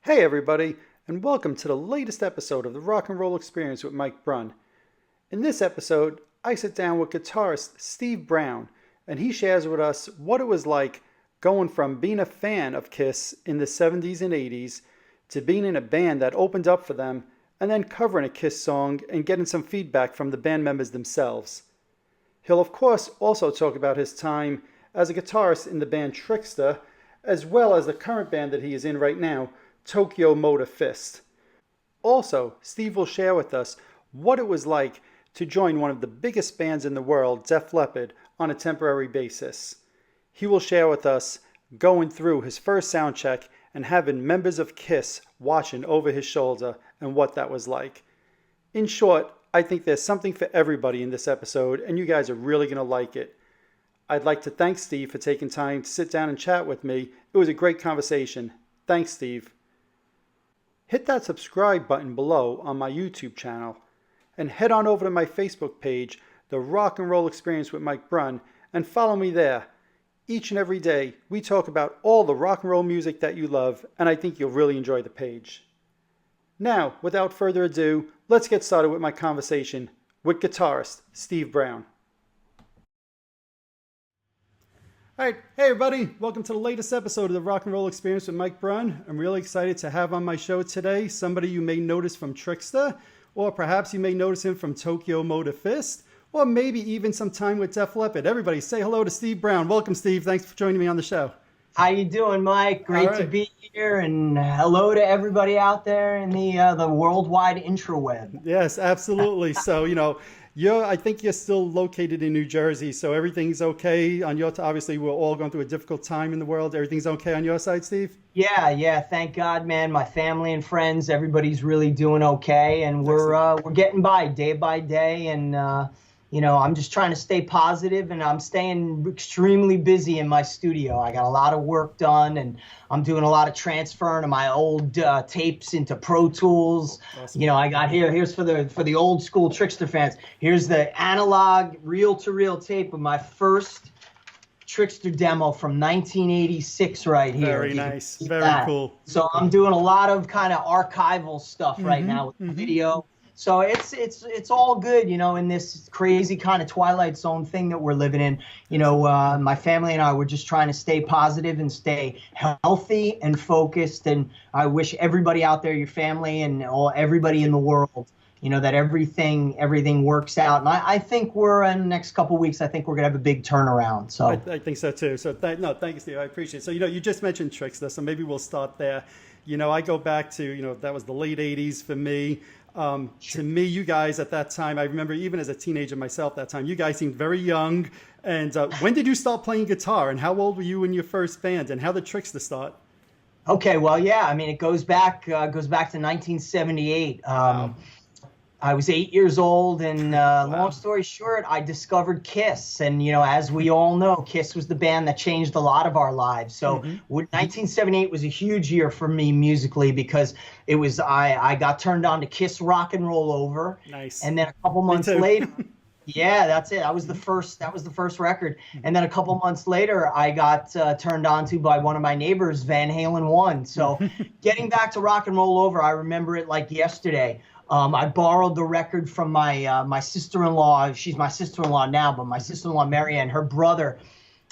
Hey everybody, and welcome to the latest episode of the Rock and Roll Experience with Mike Brunn. In this episode, I sit down with guitarist Steve Brown, and he shares with us what it was like going from being a fan of Kiss in the 70s and 80s to being in a band that opened up for them and then covering a Kiss song and getting some feedback from the band members themselves. He'll of course also talk about his time as a guitarist in the band Trickster, as well as the current band that he is in right now, Tokyo Motor Fist. Also, Steve will share with us what it was like to join one of the biggest bands in the world, Def Leppard, on a temporary basis. He will share with us going through his first sound check and having members of Kiss watching over his shoulder and what that was like. In short, I think there's something for everybody in this episode, and you guys are really going to like it. I'd like to thank Steve for taking time to sit down and chat with me. It was a great conversation. Thanks, Steve. Hit that subscribe button below on my YouTube channel and head on over to my Facebook page, The Rock and Roll Experience with Mike Brunn, and follow me there. Each and every day, we talk about all the rock and roll music that you love, and I think you'll really enjoy the page. Now, without further ado, let's get started with my conversation with guitarist Steve Brown. All right, hey everybody, welcome to the latest episode of the Rock and Roll Experience with Mike Brunn. I'm really excited to have on my show today somebody you may notice from Trickster, or perhaps you may notice him from Tokyo Motor Fist, or maybe even some time with Def Leppard. Everybody say hello to Steve Brown. Welcome, Steve. Thanks for joining me on the show. How you doing, Mike? Great to be here, and hello to everybody out there in the worldwide intraweb. Yes, absolutely. So, I think you're still located in New Jersey, so everything's okay on your. Obviously, we're all going through a difficult time in the world. Everything's okay on your side, Steve? Yeah. Thank God, man. My family and friends, everybody's really doing okay, and we're getting by day by day, and I'm just trying to stay positive, and I'm staying extremely busy in my studio. I got a lot of work done, and I'm doing a lot of transferring of my old tapes into Pro Tools. Awesome. I got here's for the old school Trickster fans. Here's the analog reel-to-reel tape of my first Trickster demo from 1986 right here. Very nice. Very cool. So I'm doing a lot of kind of archival stuff right now with the video. So it's all good, in this crazy kind of Twilight Zone thing that we're living in. My family and I were just trying to stay positive and stay healthy and focused. And I wish everybody out there, your family and everybody in the world, that everything works out. And I think we're in the next couple of weeks, I think we're going to have a big turnaround. So I think so too. So thank you, Steve. I appreciate it. So, you just mentioned Trickster, so maybe we'll start there. I go back to, that was the late 80s for me. To me, you guys at that time, I remember even as a teenager myself that time, you guys seemed very young. And when did you start playing guitar, and how old were you in your first band, and how did Trickster start? Okay, well, yeah, I mean, it goes back to 1978. Wow. I was 8 years old, and long story short, I discovered Kiss. And, as we all know, Kiss was the band that changed a lot of our lives. So 1978 was a huge year for me musically, because it was I got turned on to Kiss Rock and Roll Over. Nice. And then a couple months later, yeah, that's it. That was the first record. And then a couple months later, I got turned on to by one of my neighbors, Van Halen 1. So getting back to Rock and Roll Over, I remember it like yesterday. I borrowed the record from my sister-in-law. She's my sister-in-law now, but my sister-in-law, Marianne, her brother,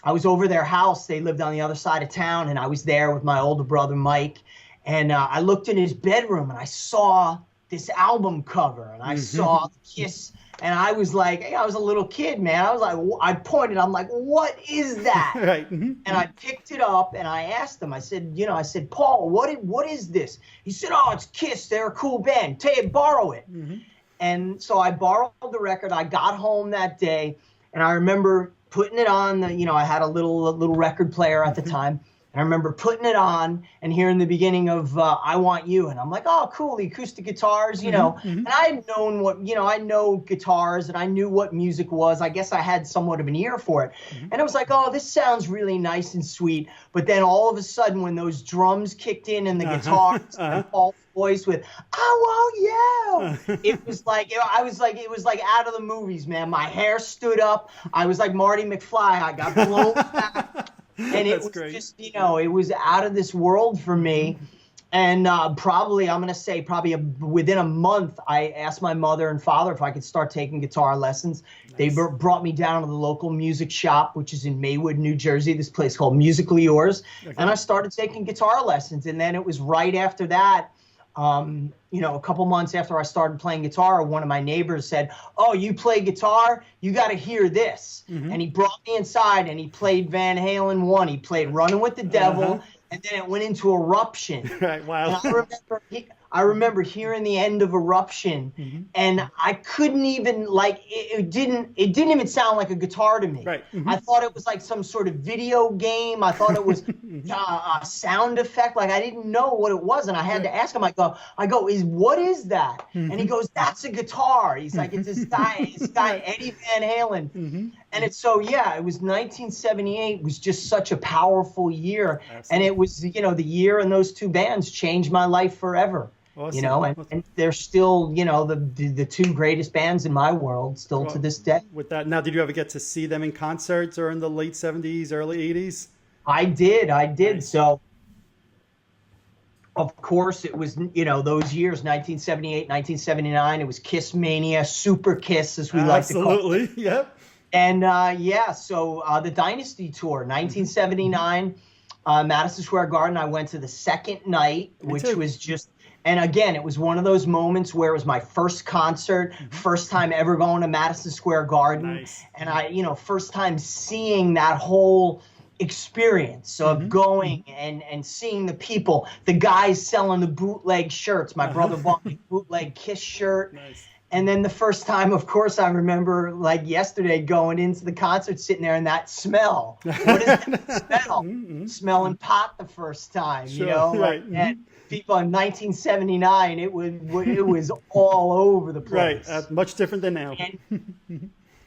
I was over their house. They lived on the other side of town, and I was there with my older brother, Mike. And I looked in his bedroom, and I saw this album cover, and I saw the Kiss. And I was like, hey, I was a little kid, man. I was like, I pointed. I'm like, what is that? Right. And I picked it up, and I asked him. I said, Paul, what is this? He said, oh, it's Kiss. They're a cool band. Borrow it. And so I borrowed the record. I got home that day, and I remember putting it on. I had a little record player at the time. And I remember putting it on and hearing the beginning of I Want You. And I'm like, oh, cool, the acoustic guitars, And I had known I know guitars, and I knew what music was. I guess I had somewhat of an ear for it. And I was like, oh, this sounds really nice and sweet. But then all of a sudden, when those drums kicked in and the guitars and Paul's voice with I Want You, it was like out of the movies, man. My hair stood up. I was like Marty McFly. I got blown back. And it was great. Just, it was out of this world for me. And probably, I'm going to say probably within a month, I asked my mother and father if I could start taking guitar lessons. Nice. They brought me down to the local music shop, which is in Maywood, New Jersey, this place called Musically Yours. Okay. And I started taking guitar lessons. And then it was right after that, you know, a couple months after I started playing guitar, one of my neighbors said, "Oh, you play guitar? You got to hear this." Mm-hmm. And he brought me inside and he played Van Halen 1. He played Running with the Devil. And then it went into Eruption. Right, wow. And I remember hearing the end of Eruption, and I couldn't even, like, it didn't even sound like a guitar to me. Right. I thought it was like some sort of video game. I thought it was a sound effect. Like, I didn't know what it was, and I had to ask him. I go, what is that? And he goes, "That's a guitar." He's like, "It's this guy Eddie Van Halen." And it's so, yeah, it was 1978 was just such a powerful year. Absolutely. And it was, you know, the year and those two bands changed my life forever. Awesome. You know, and they're still, you know, the two greatest bands in my world still to this day. With that, now, did you ever get to see them in concerts or in the late 70s, early 80s? I did. Nice. So, of course, it was, you know, those years, 1978, 1979, it was Kiss Mania, Super Kiss, as we like to call it. Absolutely, yep. And, so the Dynasty Tour, 1979, Madison Square Garden, I went to the second night, which was just... And again, it was one of those moments where it was my first concert, first time ever going to Madison Square Garden. Nice. And I, you know, first time seeing that whole experience of going and seeing the people, the guys selling the bootleg shirts. My brother bought me a bootleg Kiss shirt. Nice. And then the first time, of course, I remember like yesterday going into the concert, sitting there and that smell. What is that smell? Smelling pot the first time, sure, you know? Right. And people in 1979, it was all over the place. Right, much different than now.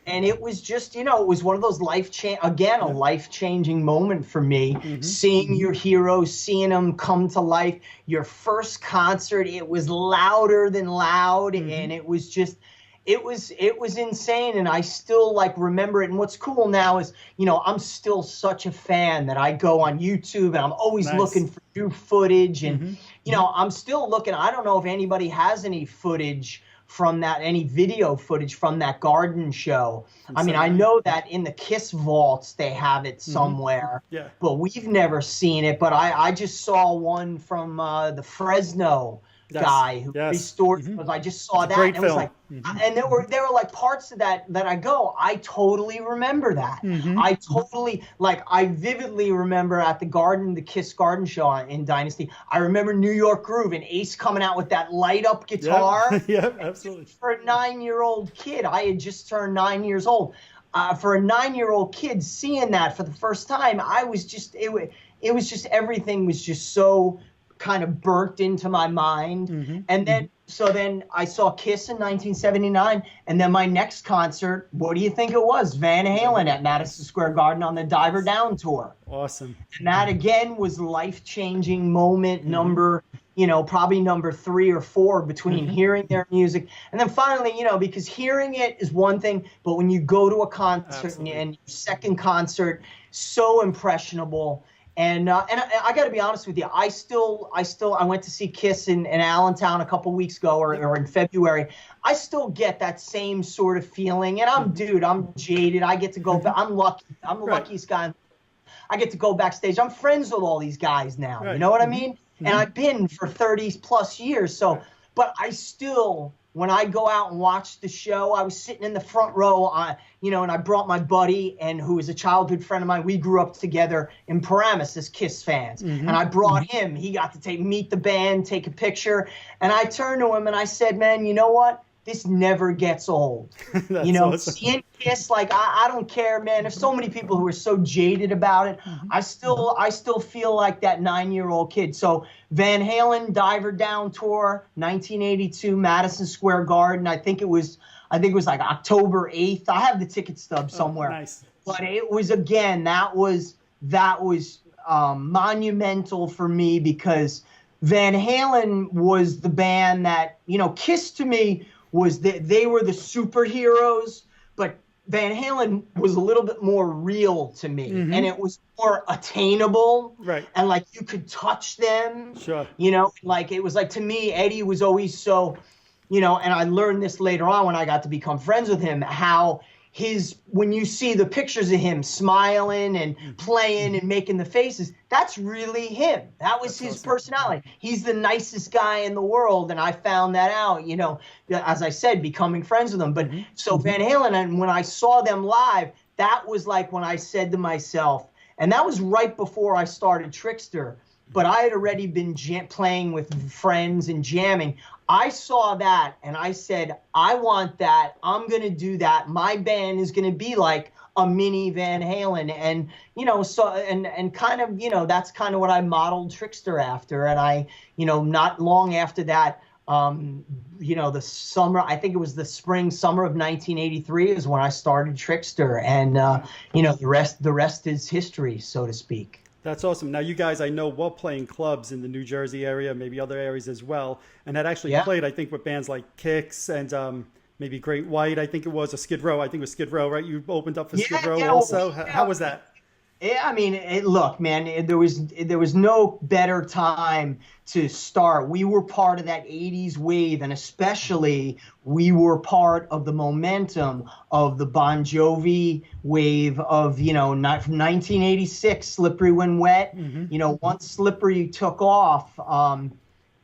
And it was just, you know, it was one of those a life-changing moment for me, seeing your heroes, seeing them come to life. Your first concert, it was louder than loud, and it was just, it was insane, and I still, like, remember it. And what's cool now is, you know, I'm still such a fan that I go on YouTube, and I'm always looking for new footage, and, you know, I'm still looking. I don't know if anybody has any footage from that, any video footage from that Garden show. I mean, I know that in the Kiss vaults they have it somewhere, but we've never seen it. But I just saw one from the Fresno guy who restored it. I just saw that, and it was like, and there were like parts of that I go, I totally remember that. I vividly remember at the Kiss Garden show in Dynasty. I remember New York Groove and Ace coming out with that light up guitar. Yeah, absolutely. For a 9-year-old kid, I had just turned 9 years old. For a 9-year-old kid seeing that for the first time, I was just, it was just, everything was just so kind of burnt into my mind. And then I saw Kiss in 1979, and then my next concert, what do you think it was? Van Halen at Madison Square Garden on the Diver Down tour. Awesome. And that again was life-changing moment number, you know, probably number 3 or 4 between hearing their music. And then finally, you know, because hearing it is one thing, but when you go to a concert and your second concert, so impressionable. And I got to be honest with you, I went to see Kiss in Allentown a couple weeks ago, or in February. I still get that same sort of feeling. And I'm jaded. I get to go. I'm lucky. I'm the luckiest guy. I get to go backstage. I'm friends with all these guys now. Right. You know what I mean? And I've been for 30 plus years. So, but I still, when I go out and watch the show, I was sitting in the front row, you know, and I brought my buddy, and who is a childhood friend of mine. We grew up together in Paramus as Kiss fans. And I brought him. He got to meet the band, take a picture. And I turned to him and I said, "Man, you know what? This never gets old." You know, awesome. Seeing Kiss, like, I don't care, man. There's so many people who are so jaded about it. I still feel like that 9-year-old kid. So Van Halen Diver Down tour, 1982, Madison Square Garden. I think it was like October 8th. I have the ticket stub somewhere. Nice. But it was, again, that was monumental for me, because Van Halen was the band that, you know, Kiss to me was that they were the superheroes, but Van Halen was a little bit more real to me, Mm-hmm. and it was more attainable, Right. and like you could touch them, Sure. you know, like it was like, to me, Eddie was always so, you know, and I learned this later on when I got to become friends with him, how when you see the pictures of him smiling and playing and making the faces, that's really him. That was his personality. He's the nicest guy in the world, and I found that out, you know, as I said, becoming friends with him. But so Van Halen, and when I saw them live, that was like when I said to myself, and that was right before I started Trickster, but I had already been playing with friends and jamming. I saw that and I said, I want that. I'm going to do that. My band is going to be like a mini Van Halen. And, you know, so, and kind of, you know, that's kind of what I modeled Trickster after. And I, you know, not long after that, you know, the summer, I think it was the summer of 1983 is when I started Trickster. And, you know, the rest is history, so to speak. That's awesome. Now, you guys, I know, were playing clubs in the New Jersey area, maybe other areas as well, and had actually played, I think, with bands like Kix and maybe Great White, I think it was, or Skid Row. I think it was Skid Row, right? You opened up for Skid Row also. How was that? Yeah, I mean, look, man, there was no better time to start. We were part of that 80s wave, and especially we were part of the momentum of the Bon Jovi wave of, you know, from 1986, Slippery When Wet. You know, once Slippery took off,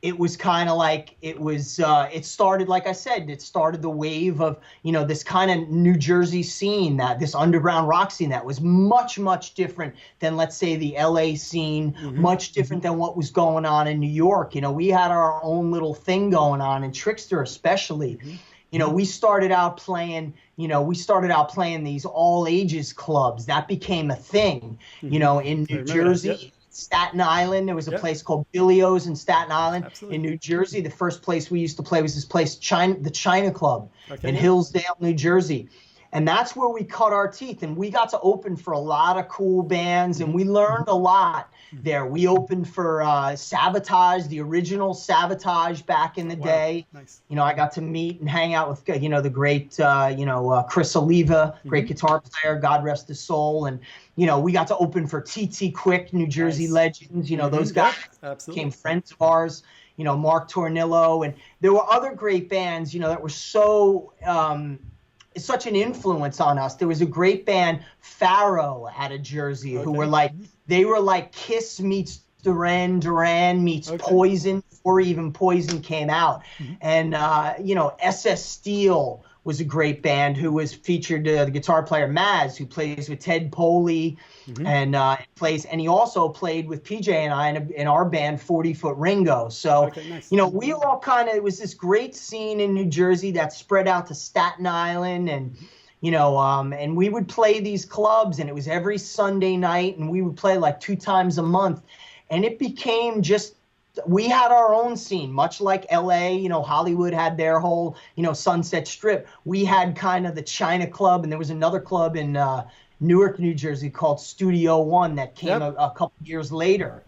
it was kind of like it started, like I said, it started the wave of, you know, this kind of New Jersey scene, that this underground rock scene that was much, much different than, let's say, the LA scene, much different than what was going on in New York. You know, we had our own little thing going on, and Trickster especially. You know, we started out playing these all ages clubs. That became a thing, you know, in New Jersey. That, Staten Island. There was a place called Billy O's in Staten Island. Absolutely. In New Jersey. The first place we used to play was this place, the China Club in Hillsdale, New Jersey. And that's where we cut our teeth. And we got to open for a lot of cool bands, and we learned a lot there. We opened for Sabotage, the original Sabotage back in the day. Nice. You know, I got to meet and hang out with, you know, the great, Chris Oliva, great guitar player, God rest his soul. And, you know, we got to open for T.T. Quick, New Jersey legends. You know, those guys became friends of ours. You know, Mark Tornillo. And there were other great bands, you know, that were so such an influence on us. There was a great band, Pharaoh, out of Jersey, who were like, they were like Kiss meets Duran meets Poison, before even Poison came out. And, you know, SS Steel was a great band who was featured, the guitar player Maz, who plays with Ted Poley and he also played with PJ and I in our band 40 Foot Ringo. So, you know, we all it was this great scene in New Jersey that spread out to Staten Island, and, you know, and we would play these clubs, and it was every Sunday night, and we would play like 2 times a month, and it became just, we had our own scene, much like LA, you know, Hollywood had their whole, you know, Sunset Strip. We had kind of the China Club, and there was another club in Newark, New Jersey called Studio One that came a couple years later.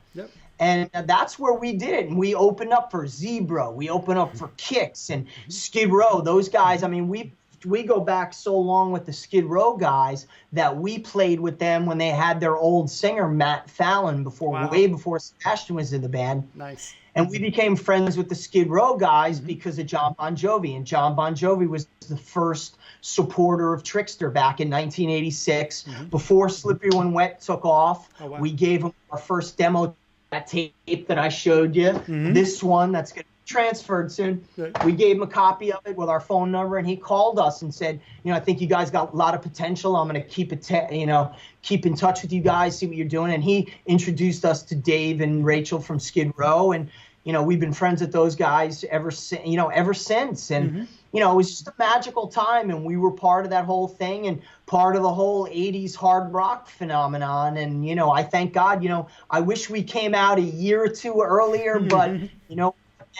And that's where we did it. And we opened up for Zebra. We opened up for Kix and Skid Row. Those guys, I mean, we go back so long with the Skid Row guys that we played with them when they had their old singer, Matt Fallon, way before Sebastian was in the band. Nice. And we became friends with the Skid Row guys because of John Bon Jovi. And John Bon Jovi was the first supporter of Trickster back in 1986. Before Slippery When Wet took off, we gave him our first demo, that tape that I showed you, this one that's going to be transferred soon. We gave him a copy of it with our phone number, and he called us and said, you know, I think you guys got a lot of potential. I'm going to keep in touch with you guys, see what you're doing. And he introduced us to Dave and Rachel from Skid Row, and, you know, we've been friends with those guys ever since. And, you know, it was just a magical time, and we were part of that whole thing and part of the whole 80s hard rock phenomenon. And, you know, I thank God, you know, I wish we came out a year or two earlier, but, you know,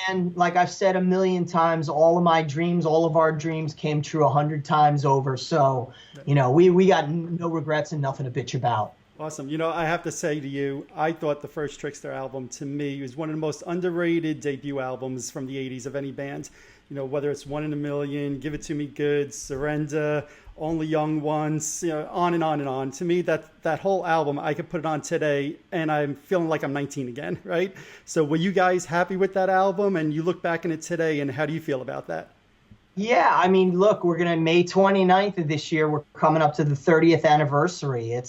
and like I've said a million times, all of our dreams came true 100 times over. So, you know, we got no regrets and nothing to bitch about. Awesome. You know, I have to say to you, I thought the first Trickster album to me was one of the most underrated debut albums from the 80s of any band. You know, whether it's One in a Million, Give It To Me Good, Surrender, Only Young Ones, you know, on and on and on. To me, that whole album, I could put it on today and I'm feeling like I'm 19 again, right? So were you guys happy with that album? And you look back on it today and how do you feel about that? Yeah, I mean, look, we're gonna May 29th of this year. We're coming up to the 30th anniversary.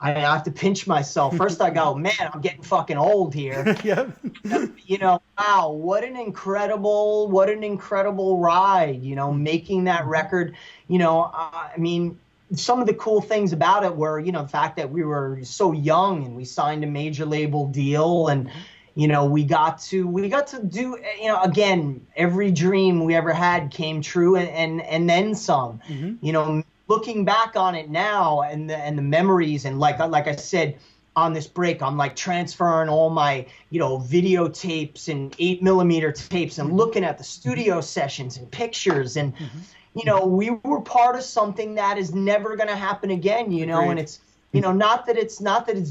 I have to pinch myself. First, I go, man, I'm getting fucking old here. Yep. You know, wow, what an incredible ride. You know, making that record. You know, I mean, some of the cool things about it were, you know, the fact that we were so young and we signed a major label deal and. You know, we got to do, you know, again, every dream we ever had came true and then some. Mm-hmm. You know, looking back on it now and the memories and like I said on this break, I'm like transferring all my, you know, videotapes and 8mm tapes and looking at the studio sessions and pictures and you know, we were part of something that is never going to happen again, you know. Agreed. And it's, you know, not that it's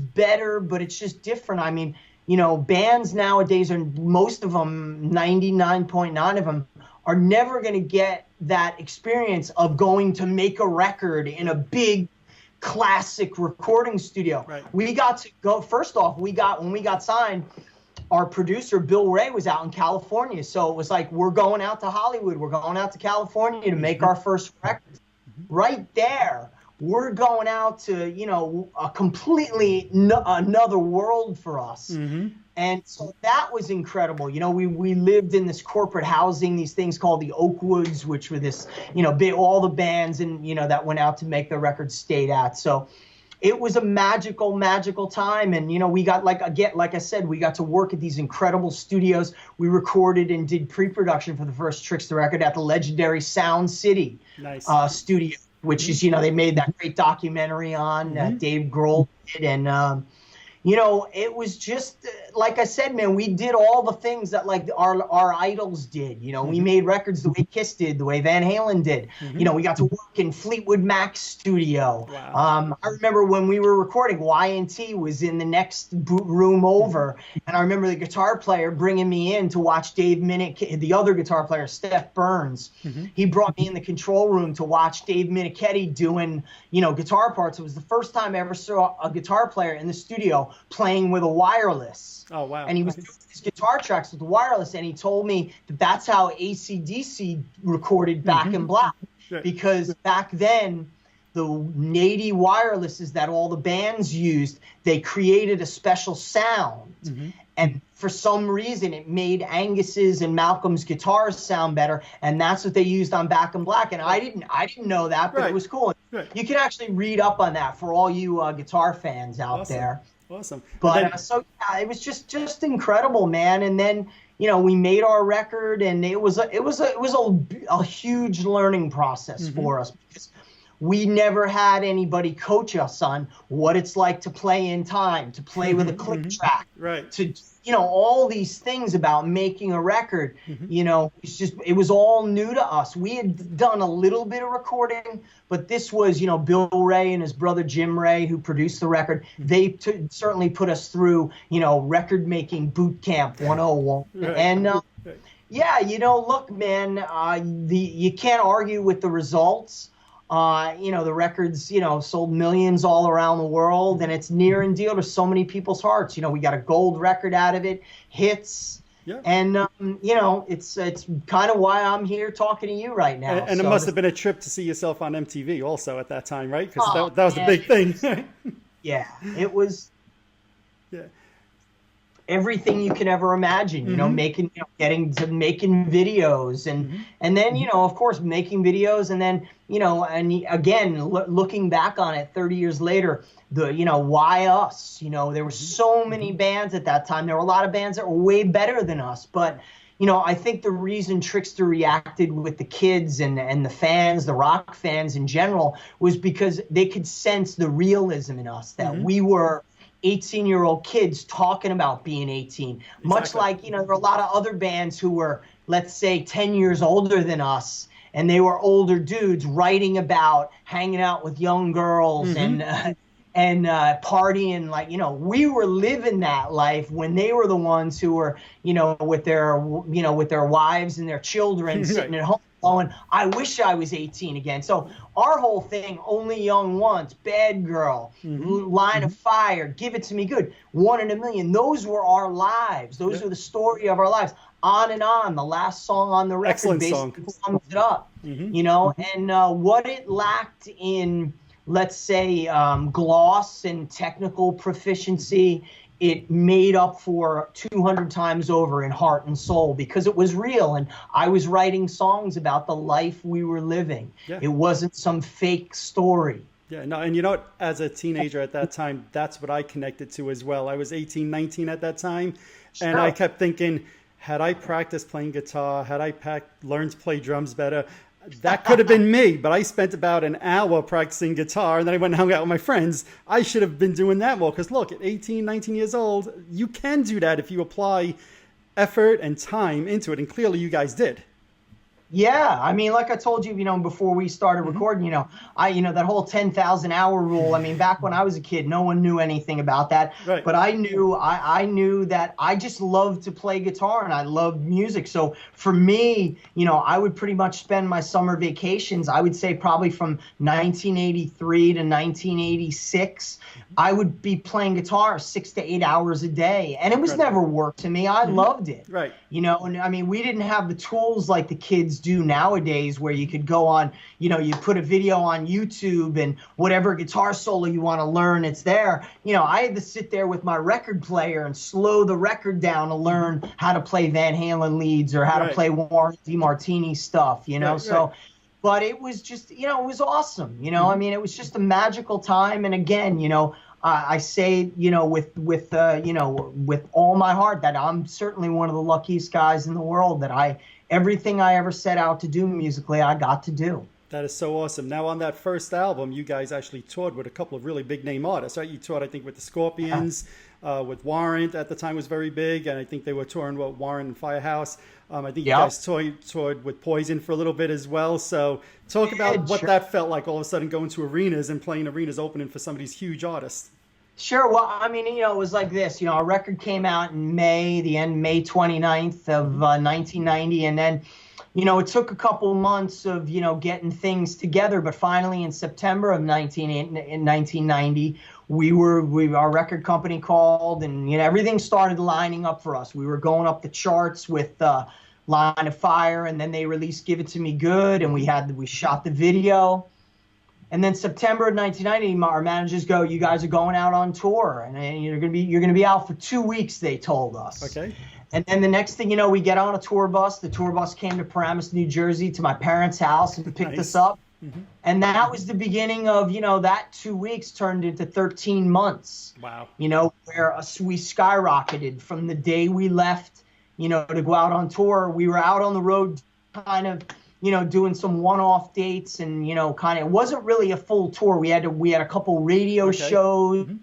better, but it's just different. I mean, you know, bands nowadays, are most of them, 99.9 of them, are never going to get that experience of going to make a record in a big classic recording studio. Right. We got to go, first off, when we got signed, our producer, Bill Ray, was out in California. So it was like, we're going out to Hollywood. We're going out to California to make our first record. Right there. We're going out to, you know, a completely another world for us. Mm-hmm. And so that was incredible. You know, we lived in this corporate housing, these things called the Oakwoods, which were this, you know, all the bands and, you know, that went out to make the record stayed at. So it was a magical, magical time. And, you know, we got like I said, we got to work at these incredible studios. We recorded and did pre-production for the first Trickster record at the legendary Sound City studio. Which is, you know, they made that great documentary on Dave Grohl did. And, you know, it was just, like I said, man, we did all the things that like our idols did. You know, we made records the way Kiss did, the way Van Halen did. You know, we got to work in Fleetwood Mac's studio. Wow. I remember when we were recording, Y&T was in the next room over. And I remember the guitar player bringing me in to watch Dave Minnick, the other guitar player, Steph Burns. He brought me in the control room to watch Dave Minnicchetti doing, you know, guitar parts. It was the first time I ever saw a guitar player in the studio playing with a wireless. Oh, wow. And he was doing his guitar tracks with the wireless, and he told me that's how AC/DC recorded Back in Black. Right. Because back then, the Nady wirelesses that all the bands used, they created a special sound. And for some reason, it made Angus's and Malcolm's guitars sound better, and that's what they used on Back in Black. And I didn't know that, but it was cool. Right. You can actually read up on that for all you guitar fans out there. Awesome. But so yeah, it was just incredible, man. And then, you know, we made our record, and it was a huge learning process for us, because we never had anybody coach us on what it's like to play in time, to play with a click track, right? To, you know, all these things about making a record. You know, it was all new to us. We had done a little bit of recording, but this was, you know, Bill Ray and his brother Jim Ray, who produced the record. They certainly put us through, you know, record making boot camp 101. Right. And yeah, you know, look, man, you can't argue with the results. You know, the records, you know, sold millions all around the world, and it's near and dear to so many people's hearts. You know, we got a gold record out of it, hits, and, you know, it's kind of why I'm here talking to you right now. And so it must have been a trip to see yourself on MTV also at that time, right? Because that was the big thing. Yeah, it was. Yeah. Everything you can ever imagine, you know, getting to making videos and then, you know, of course, making videos, and then, you know, and again, looking back on it 30 years later, you know, why us? You know, there were so many bands at that time. There were a lot of bands that were way better than us, but, you know, I think the reason Trickster reacted with the kids and the fans, the rock fans in general, was because they could sense the realism in us, that we were 18-year-old kids talking about being 18. Exactly. Much like, you know, there were a lot of other bands who were, let's say, 10 years older than us, and they were older dudes writing about hanging out with young girls and, and partying, like, we were living that life when they were the ones who were, with their wives and their children sitting at home going, I wish I was 18 again. So our whole thing, Only Young Once, Bad Girl, Line of Fire, Give It to Me Good, One in a Million, those were our lives. Those are the story of our lives. On and On, the last song on the record, excellent basically song. sums it up, and what it lacked in, let's say, gloss and technical proficiency, it made up for 200 times over in heart and soul, because it was real. And I was writing songs about the life we were living. Yeah. It wasn't some fake story. Yeah, no, and you know what? As a teenager at that time, that's what I connected to as well. I was 18, 19 at that time, and I kept thinking, had I practiced playing guitar, had I learned to play drums better, that could have been me. But I spent about an hour practicing guitar, and then I went and hung out with my friends. I should have been doing that more, because look, at 18, 19 years old, you can do that if you apply effort and time into it, and clearly you guys did. Yeah, I mean, like I told you, before we started recording, that whole 10,000 hour rule. I mean, back when I was a kid, no one knew anything about that. Right. But I knew that I just loved to play guitar and I loved music. So for me, I would pretty much spend my summer vacations, I would say probably from 1983 to 1986, I would be playing guitar 6 to 8 hours a day. And it was never work to me. I loved it. Right. And I mean, we didn't have the tools like the kids do nowadays, where you could go on, you put a video on YouTube and whatever guitar solo you want to learn, it's there. I had to sit there with my record player and slow the record down to learn how to play Van Halen leads or how to play Warren DeMartini stuff, so. But it was just, it was awesome. I mean, it was just a magical time. And again, I say, with all my heart, that I'm certainly one of the luckiest guys in the world, that everything I ever set out to do musically, I got to do. That is so awesome. Now, on that first album, you guys actually toured with a couple of really big name artists, right? You toured, I think, with the Scorpions, with Warrant at the time was very big, and I think they were touring with Warrant and Firehouse. I think you guys toured with Poison for a little bit as well. So talk about what that felt like, all of a sudden going to arenas and playing arenas opening for some of these huge artists. Sure. Well, I mean, it was like this. Our record came out in May 29th of 1990, and then, it took a couple months of, getting things together, but finally in September of 1990, our record company called, and everything started lining up for us. We were going up the charts with Line of Fire, and then they released Give It to Me Good, and we shot the video. And then September of 1990, our managers go, you guys are going out on tour, and you're gonna be out for 2 weeks, they told us. Okay. And then the next thing you know, we get on a tour bus. The tour bus came to Paramus, New Jersey, to my parents' house and picked us up. Mm-hmm. And that was the beginning of, that 2 weeks turned into 13 months. Wow. Where we skyrocketed from the day we left, to go out on tour. We were out on the road kind of, doing some one-off dates, and, it wasn't really a full tour. We had a couple radio shows. Mm-hmm.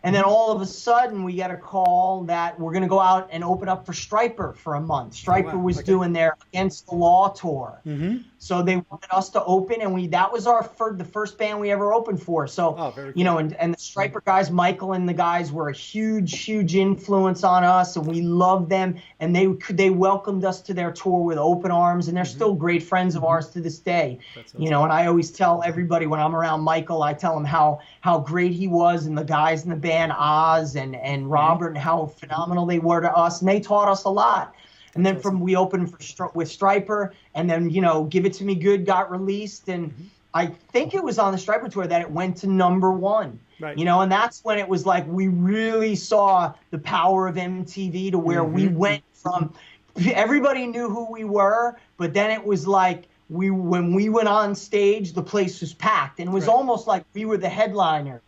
And then all of a sudden, we get a call that we're going to go out and open up for Stryper for a month. Stryper was doing their Against the Law tour. Mm-hmm. So they wanted us to open, and that was the first band we ever opened for. So, cool. And the Stryper guys, Michael and the guys, were a huge, huge influence on us, and we loved them. And they welcomed us to their tour with open arms, and they're still great friends of ours to this day. Awesome. And I always tell everybody when I'm around Michael, I tell them how great he was, and the guys in the band, Oz and Robert, and how phenomenal they were to us, and they taught us a lot. And then we opened with Stryper, and then Give It to Me Good got released, and I think it was on the Stryper tour that it went to #1. Right. And that's when it was like we really saw the power of MTV, to where we went from everybody knew who we were, but then it was like when we went on stage, the place was packed, and it was almost like we were the headliner.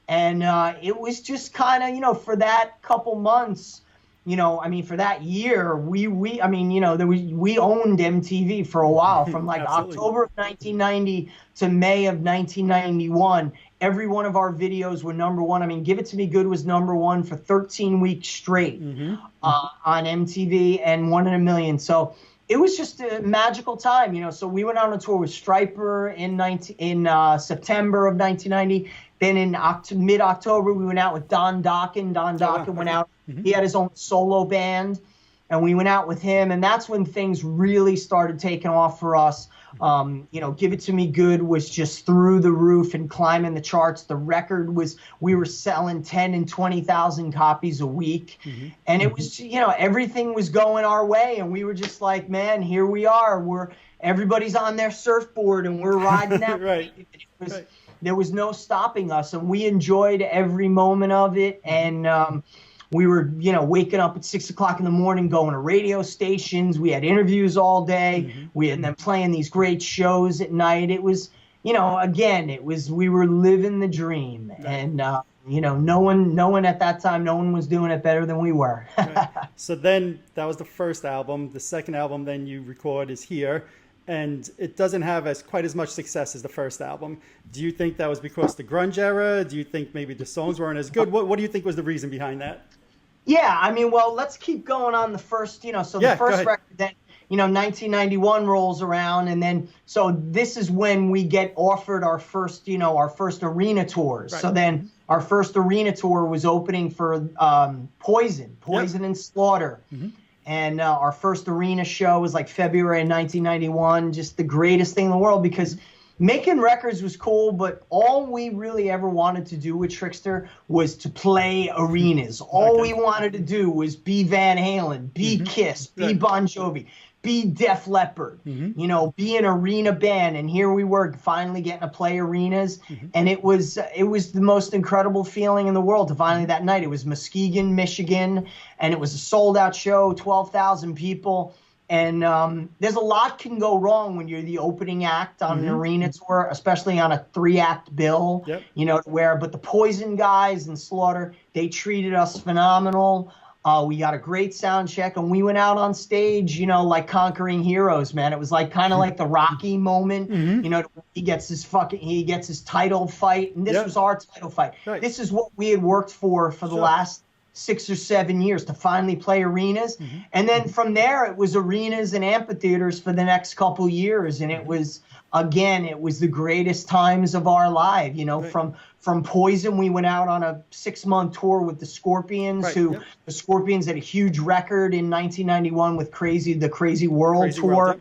And it was just kind of, for that couple months, for that year, we owned MTV for a while, from like October of 1990 to May of 1991. Every one of our videos were #1. I mean, Give It to Me Good was #1 for 13 weeks straight on MTV, and One in a Million. So it was just a magical time, So we went on a tour with Stryper in September of 1990. Then in mid-October, we went out with Don Dokken. Don Dokken went out. He had his own solo band, and we went out with him. And that's when things really started taking off for us. Give It To Me Good was just through the roof and climbing the charts. The record was, we were selling 10 and 20,000 copies a week. And it was, everything was going our way. And we were just like, man, here we are. Everybody's on their surfboard and we're riding that. Right. There was no stopping us, and we enjoyed every moment of it. And we were, waking up at 6 o'clock in the morning, going to radio stations. We had interviews all day. We had them playing these great shows at night. It was, again, we were living the dream. And, no one at that time, no one was doing it better than we were. Right. So then that was the first album. The second album then you record is Here. And it doesn't have quite as much success as the first album. Do you think that was because the grunge era? Do you think maybe the songs weren't as good? What do you think was the reason behind that? Yeah, I mean, well, let's keep going on the first, the first record then, 1991 rolls around, and then, so this is when we get offered our first arena tours. Right. So then our first arena tour was opening for Poison and Slaughter. And our first arena show was like February 1991, just the greatest thing in the world, because making records was cool, but all we really ever wanted to do with Trickster was to play arenas. All we wanted to do was be Van Halen, be Kiss, be Bon Jovi, be Def Leppard, be an arena band. And here we were finally getting to play arenas. And it was the most incredible feeling in the world to finally that night. It was Muskegon, Michigan, and it was a sold out show, 12,000 people. And there's a lot can go wrong when you're the opening act on an arena tour, especially on a 3-act bill, but the Poison guys and Slaughter, they treated us phenomenal. We got a great sound check, and we went out on stage, like conquering heroes, man. It was like kind of like the Rocky moment, he gets his title fight, and this was our title fight. Right. This is what we had worked for the last 6 or 7 years, to finally play arenas. And then from there, it was arenas and amphitheaters for the next couple years. And it was, again, it was the greatest times of our life. From Poison, we went out on a 6-month tour with the Scorpions, the Scorpions had a huge record in 1991 with the Crazy World Tour.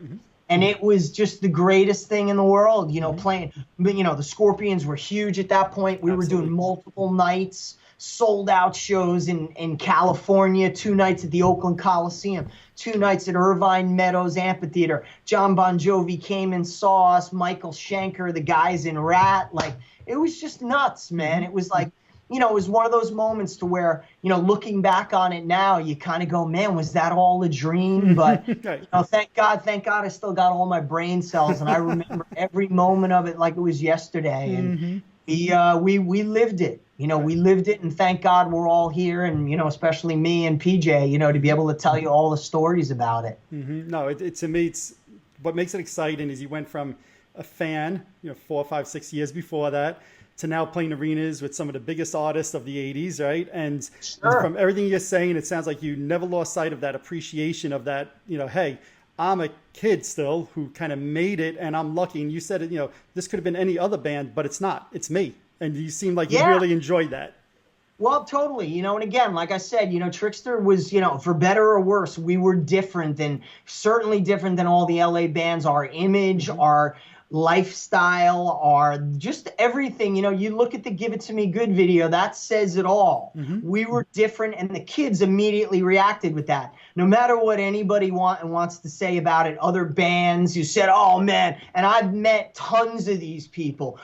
And it was just the greatest thing in the world, playing. But, the Scorpions were huge at that point. We were doing multiple nights, sold out shows in California, 2 nights at the Oakland Coliseum, 2 nights at Irvine Meadows Amphitheater. John Bon Jovi came and saw us, Michael Schenker, the guys in Rat. Like, it was just nuts, man. It was like, it was one of those moments to where, looking back on it now, you kind of go, man, was that all a dream? But, thank God I still got all my brain cells, and I remember every moment of it like it was yesterday. And we lived it. We lived it, and thank God we're all here, and, especially me and PJ, to be able to tell you all the stories about it. No, to me, it's what makes it exciting is you went from a fan, 4, 5, 6 years before that, to now playing arenas with some of the biggest artists of the 80s, right? And from everything you're saying, it sounds like you never lost sight of that appreciation of that, hey, I'm a kid still who kind of made it, and I'm lucky. And you said it, this could have been any other band, but it's not. It's me. And you seem like you really enjoyed that. Well, totally. And again, like I said, Trickster was, for better or worse, we were certainly different than all the LA bands. Our image, our lifestyle, our just everything. You look at the Give It To Me Good video, that says it all. We were different, and the kids immediately reacted with that. No matter what anybody wants to say about it, other bands who said, oh man, and I've met tons of these people,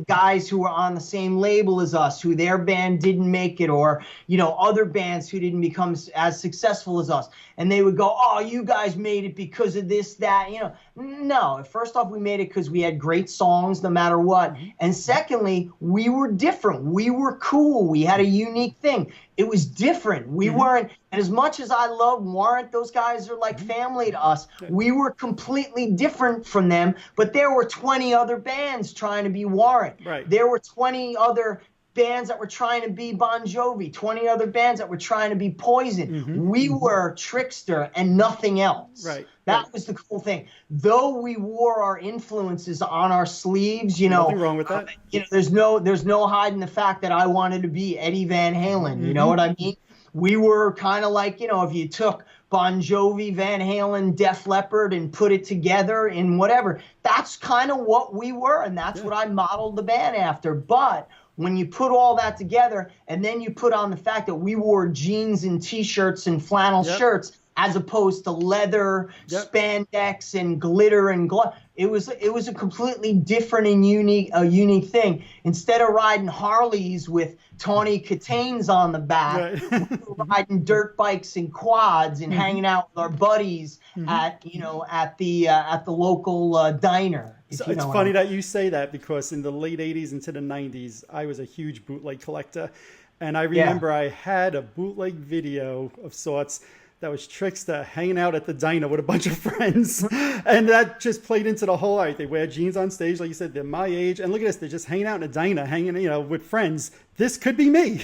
guys who were on the same label as us, who their band didn't make it, or, other bands who didn't become as successful as us. And they would go, oh, you guys made it because of this, that, No, first off, we made it because we had great songs no matter what. And secondly, we were different. We were cool. We had a unique thing. It was different. We weren't, and as much as I love Warrant, those guys are like family to us. We were completely different from them, but there were 20 other bands trying to be Warrant. Right. There were 20 other bands that were trying to be Bon Jovi, 20 other bands that were trying to be Poison. We were Trickster and nothing else. Right. That was the cool thing. Though we wore our influences on our sleeves, nothing wrong with that. There's no hiding the fact that I wanted to be Eddie Van Halen. You know what I mean? We were kind of like, if you took Bon Jovi, Van Halen, Def Leppard, and put it together in whatever, that's kind of what we were, and that's what I modeled the band after. But when you put all that together, and then you put on the fact that we wore jeans and T-shirts and flannel shirts, as opposed to leather, spandex, and glitter and glove. It was a completely different and unique thing. Instead of riding Harleys with Tawny Katanes on the back, we were riding dirt bikes and quads and hanging out with our buddies at the local diner. So it's funny that you say that, because in the late 80s into the 90s, I was a huge bootleg collector. And I remember I had a bootleg video of sorts that was Trickster hanging out at the diner with a bunch of friends. And that just played into the whole, all right, they wear jeans on stage. Like you said, they're my age. And look at this, they're just hanging out in a diner, with friends. This could be me.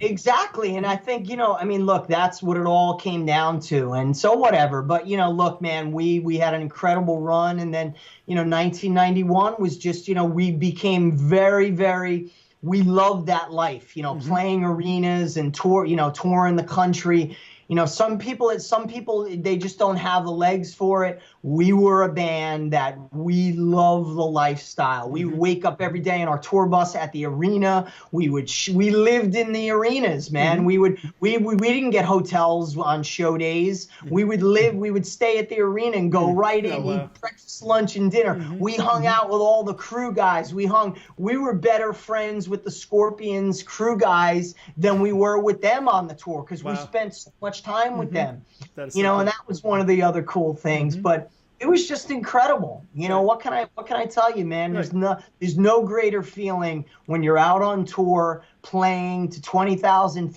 Exactly. And I think, look, that's what it all came down to. And so whatever. But, look, man, we had an incredible run. And then, 1991 was just, we became very, very, we loved that life, playing arenas and touring the country. Some people, they just don't have the legs for it. We were a band that we love the lifestyle. We would wake up every day in our tour bus at the arena. We lived in the arenas, man. We didn't get hotels on show days. We would stay at the arena and go right in, eat breakfast, lunch, and dinner. We hung out with all the crew guys. We were better friends with the Scorpions crew guys than we were with them on the tour, because we spent so much time with them, and that was one of the other cool things. But it was just incredible. What can I tell you, man? There's no greater feeling when you're out on tour playing to 20,000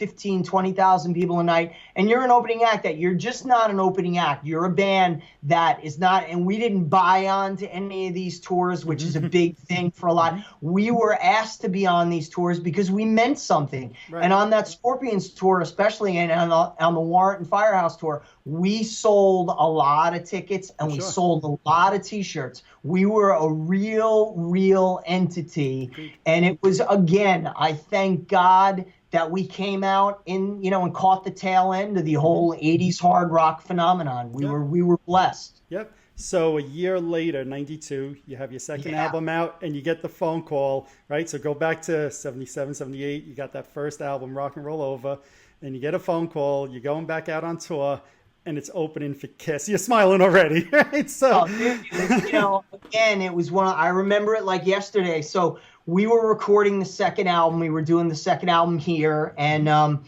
people a night, and you're an opening act. That you're just not an opening act. You're a band that is not, and we didn't buy on to any of these tours, which is a big thing for a lot. We were asked to be on these tours because we meant something. And on that Scorpions tour, especially, and on the Warrant and Firehouse tour, we sold a lot of tickets, and we sold a lot of T-shirts. We were a real entity. And it was, again, I thank God that we came out and caught the tail end of the whole 80s hard rock phenomenon. We were blessed. Yep. So a year later, 92, you have your second album out, and you get the phone call, right? So go back to 77, 78. You got that first album, Rock and Roll Over, and you get a phone call. You're going back out on tour, and it's opening for Kiss. You're smiling already, right? So, again, it was I remember it like yesterday. So we were recording the second album. We were doing the second album here, and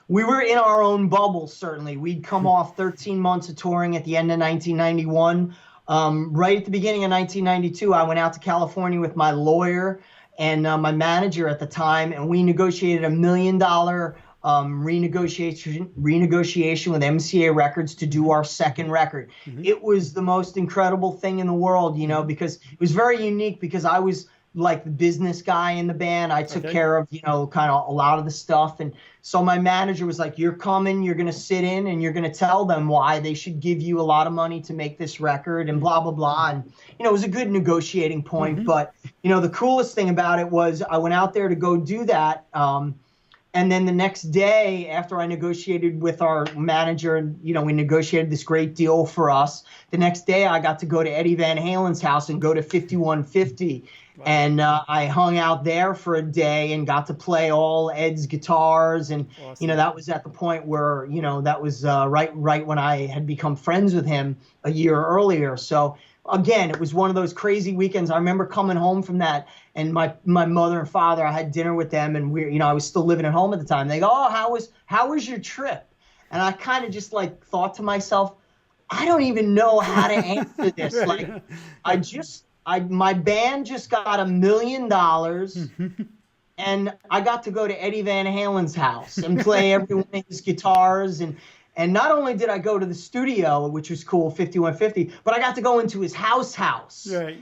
we were in our own bubble, certainly. We'd come off 13 months of touring at the end of 1991. Right at the beginning of 1992, I went out to California with my lawyer and my manager at the time, and we negotiated $1 million renegotiation with MCA Records to do our second record. It was the most incredible thing in the world, because it was very unique, because I was like the business guy in the band. I took care of, kind of a lot of the stuff. And so my manager was like, you're coming, you're going to sit in, and you're going to tell them why they should give you a lot of money to make this record, and blah, blah, blah. And, it was a good negotiating point. But, the coolest thing about it was I went out there to go do that. And then the next day, after I negotiated with our manager, and we negotiated this great deal for us, the next day I got to go to Eddie Van Halen's house and go to 5150. Wow. And I hung out there for a day and got to play all Ed's guitars. And, awesome. That was at the point where, that was right when I had become friends with him a year earlier. So, again, it was one of those crazy weekends. I remember coming home from that, and my mother and father, I had dinner with them, and I was still living at home at the time. They go, "Oh, how was your trip?" And I kind of just thought to myself, I don't even know how to answer this. My band just got $1 million, and I got to go to Eddie Van Halen's house and play every one of his guitars, and And not only did I go to the studio, which was cool, 5150, but I got to go into his house, Right.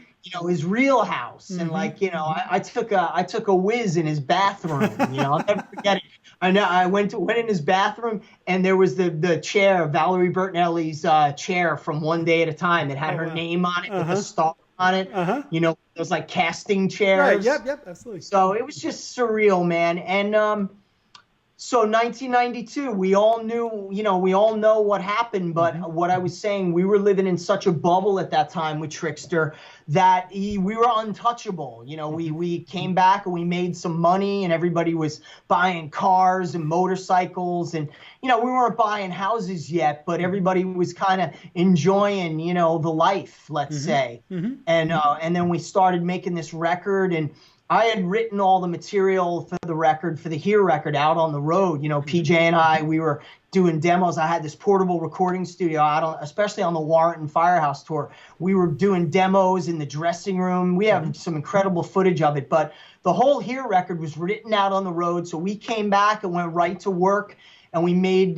his real house. And like, I took a whiz in his bathroom, I'll never forget it. I went in his bathroom, and there was the chair, Valerie Bertinelli's chair from One Day at a Time that had her name on it with a star on it. Those like casting chairs. Right. Yep. Absolutely. So it was just surreal, man. And so 1992, we all knew, we all know what happened, but what I was saying, we were living in such a bubble at that time with Trickster that we were untouchable. We came back and we made some money, and everybody was buying cars and motorcycles, and, we weren't buying houses yet, but everybody was kind of enjoying, the life, let's say. And then we started making this record, and I had written all the material for the record, for the Here record, out on the road. PJ and I, we were doing demos. I had this portable recording studio out especially on the Warrenton Firehouse tour. We were doing demos in the dressing room. We have some incredible footage of it. But the whole Here record was written out on the road. So we came back and went right to work. And we made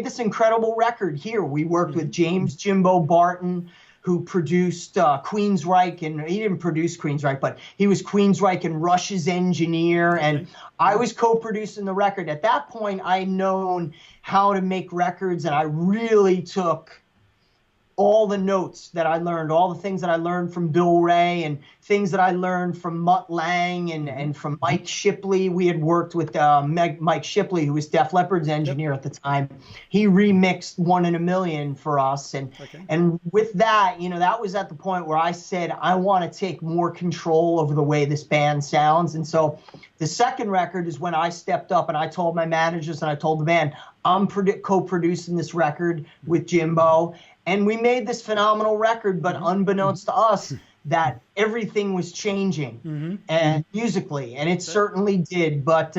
this incredible record here. We worked with James Jimbo Barton, who produced Queensryche, and he didn't produce Queensryche, but he was Queensryche and Rush's engineer, and I was co-producing the record. At that point, I had known how to make records, and I really took all the notes that I learned, all the things that I learned from Bill Ray and things that I learned from Mutt Lang and from Mike Shipley. We had worked with Mike Shipley, who was Def Leppard's engineer at the time. He remixed 1 in a Million for us. And with that, that was at the point where I said, I want to take more control over the way this band sounds. And so the second record is when I stepped up and I told my managers and I told the band, I'm co-producing this record with Jimbo. And we made this phenomenal record, but unbeknownst to us, that everything was changing and musically, and it certainly did. But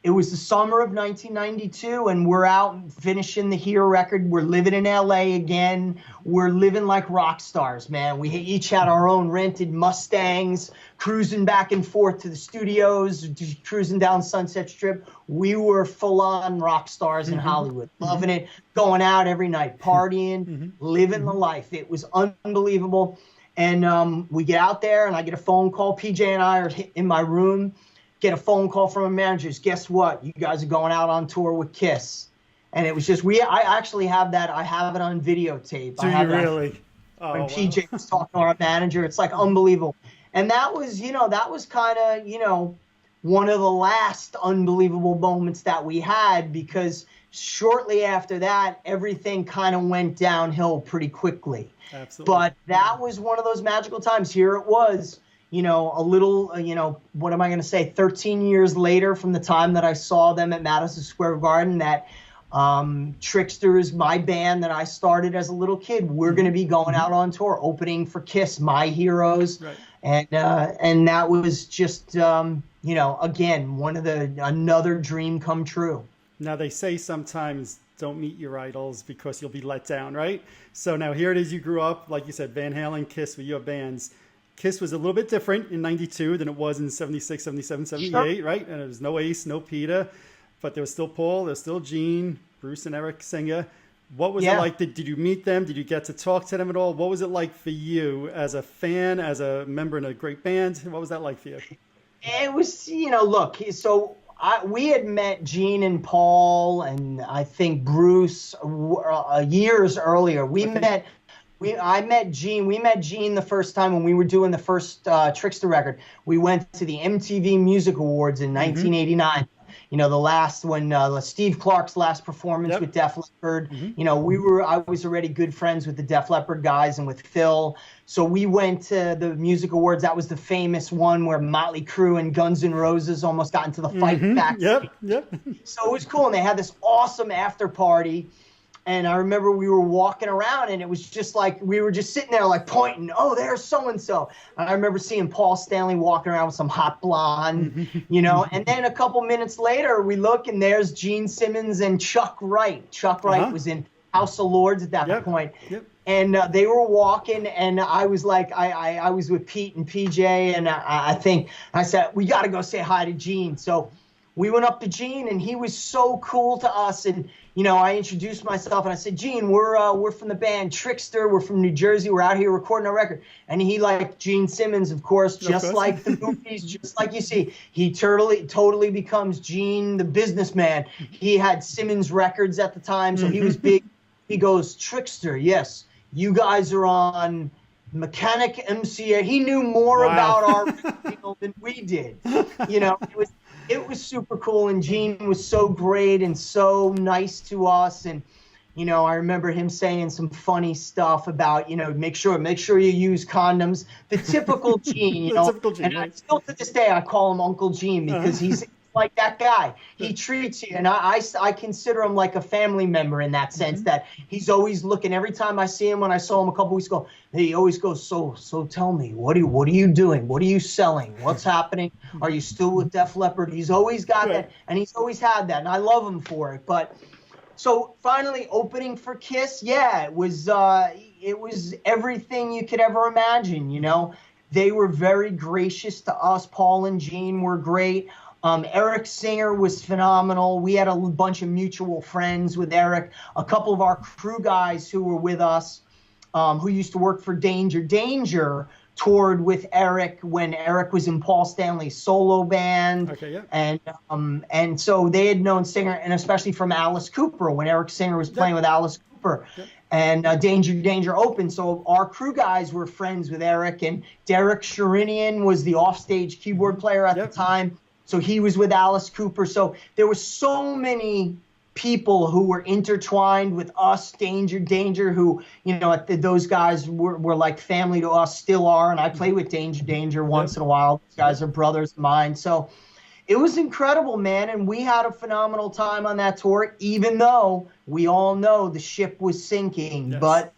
it was the summer of 1992, and we're out finishing the Here record. We're living in LA again. We're living like rock stars, man. We each had our own rented Mustangs, cruising back and forth to the studios, cruising down Sunset Strip. We were full-on rock stars in Hollywood, loving it, going out every night, partying, living the life. It was unbelievable. And we get out there, and I get a phone call. PJ and I are in my room, get a phone call from our managers. Guess what? You guys are going out on tour with Kiss. And it was just, I actually have that. I have it on videotape. Do you really? When PJ was talking to our manager, it's like unbelievable. And that was, that was kind of, one of the last unbelievable moments that we had, because shortly after that, everything kind of went downhill pretty quickly. Absolutely. But that was one of those magical times. Here it was, a little, what am I going to say, 13 years later from the time that I saw them at Madison Square Garden, that Trickster is my band that I started as a little kid. We're going to be going out on tour, opening for Kiss, My Heroes. Right. And that was just, again, another dream come true. Now, they say sometimes don't meet your idols because you'll be let down, right? So now here it is. You grew up, like you said, Van Halen, Kiss were your bands. Kiss was a little bit different in 92 than it was in 76, 77, 78, sure. Right? And there was no Ace, no Peter, but there was still Paul, there was still Gene, Bruce and Eric Singer. What was it like? Did you meet them? Did you get to talk to them at all? What was it like for you as a fan, as a member in a great band? What was that like for you? It was, look, so we had met Gene and Paul and I think Bruce years earlier. I met Gene. We met Gene the first time when we were doing the first Trickster record. We went to the MTV Music Awards in 1989. The last when Steve Clark's last performance with Def Leppard. I was already good friends with the Def Leppard guys and with Phil. So we went to the Music Awards. That was the famous one where Motley Crue and Guns N' Roses almost got into the fight backstage. Yep. So it was cool, and they had this awesome after party. And I remember we were walking around, and it was just like we were just sitting there like pointing, oh, there's so-and-so. And I remember seeing Paul Stanley walking around with some hot blonde, And then a couple minutes later, we look, and there's Gene Simmons and Chuck Wright. Chuck Wright was in House of Lords at that point. Yep. And they were walking, and I was like, I was with Pete and PJ, and I said, we got to go say hi to Gene. So we went up to Gene, and he was so cool to us. And you know, I introduced myself, and I said, Gene, we're from the band Trickster. We're from New Jersey. We're out here recording our record. And he liked Gene Simmons, of course, just like the movies, just like you see. He totally becomes Gene, the businessman. He had Simmons Records at the time, so he was big. He goes, Trickster, yes, you guys are on Mechanic MCA. He knew more about our radio than we did. You know, it was super cool, and Gene was so great and so nice to us. And you know, I remember him saying some funny stuff about, you know, make sure you use condoms. The typical Gene, you know. Typical Gene, and right? Still to this day I call him Uncle Gene because he's like that guy. He treats you, and I consider him like a family member in that sense, that he's always looking. Every time I see him, when I saw him a couple weeks ago, he always goes, so tell me, what are you doing? What are you selling? What's happening? Are you still with Def Leppard? He's always got that, and he's always had that, and I love him for it. But so finally opening for Kiss, it was everything you could ever imagine, you know. They were very gracious to us. Paul and Gene were great. Eric Singer was phenomenal. We had a bunch of mutual friends with Eric. A couple of our crew guys who were with us, who used to work for Danger. Danger toured with Eric when Eric was in Paul Stanley's solo band. Okay, yeah. And so they had known Singer, and especially from Alice Cooper, when Eric Singer was playing with Alice Cooper. Yep. And Danger opened. So our crew guys were friends with Eric, and Derek Sherinian was the offstage keyboard player at the time. So he was with Alice Cooper. So there were so many people who were intertwined with us, Danger, who, you know, those guys were like family to us, still are. And I play with Danger once in a while. These guys are brothers of mine. So it was incredible, man. And we had a phenomenal time on that tour, even though we all know the ship was sinking. Yes. But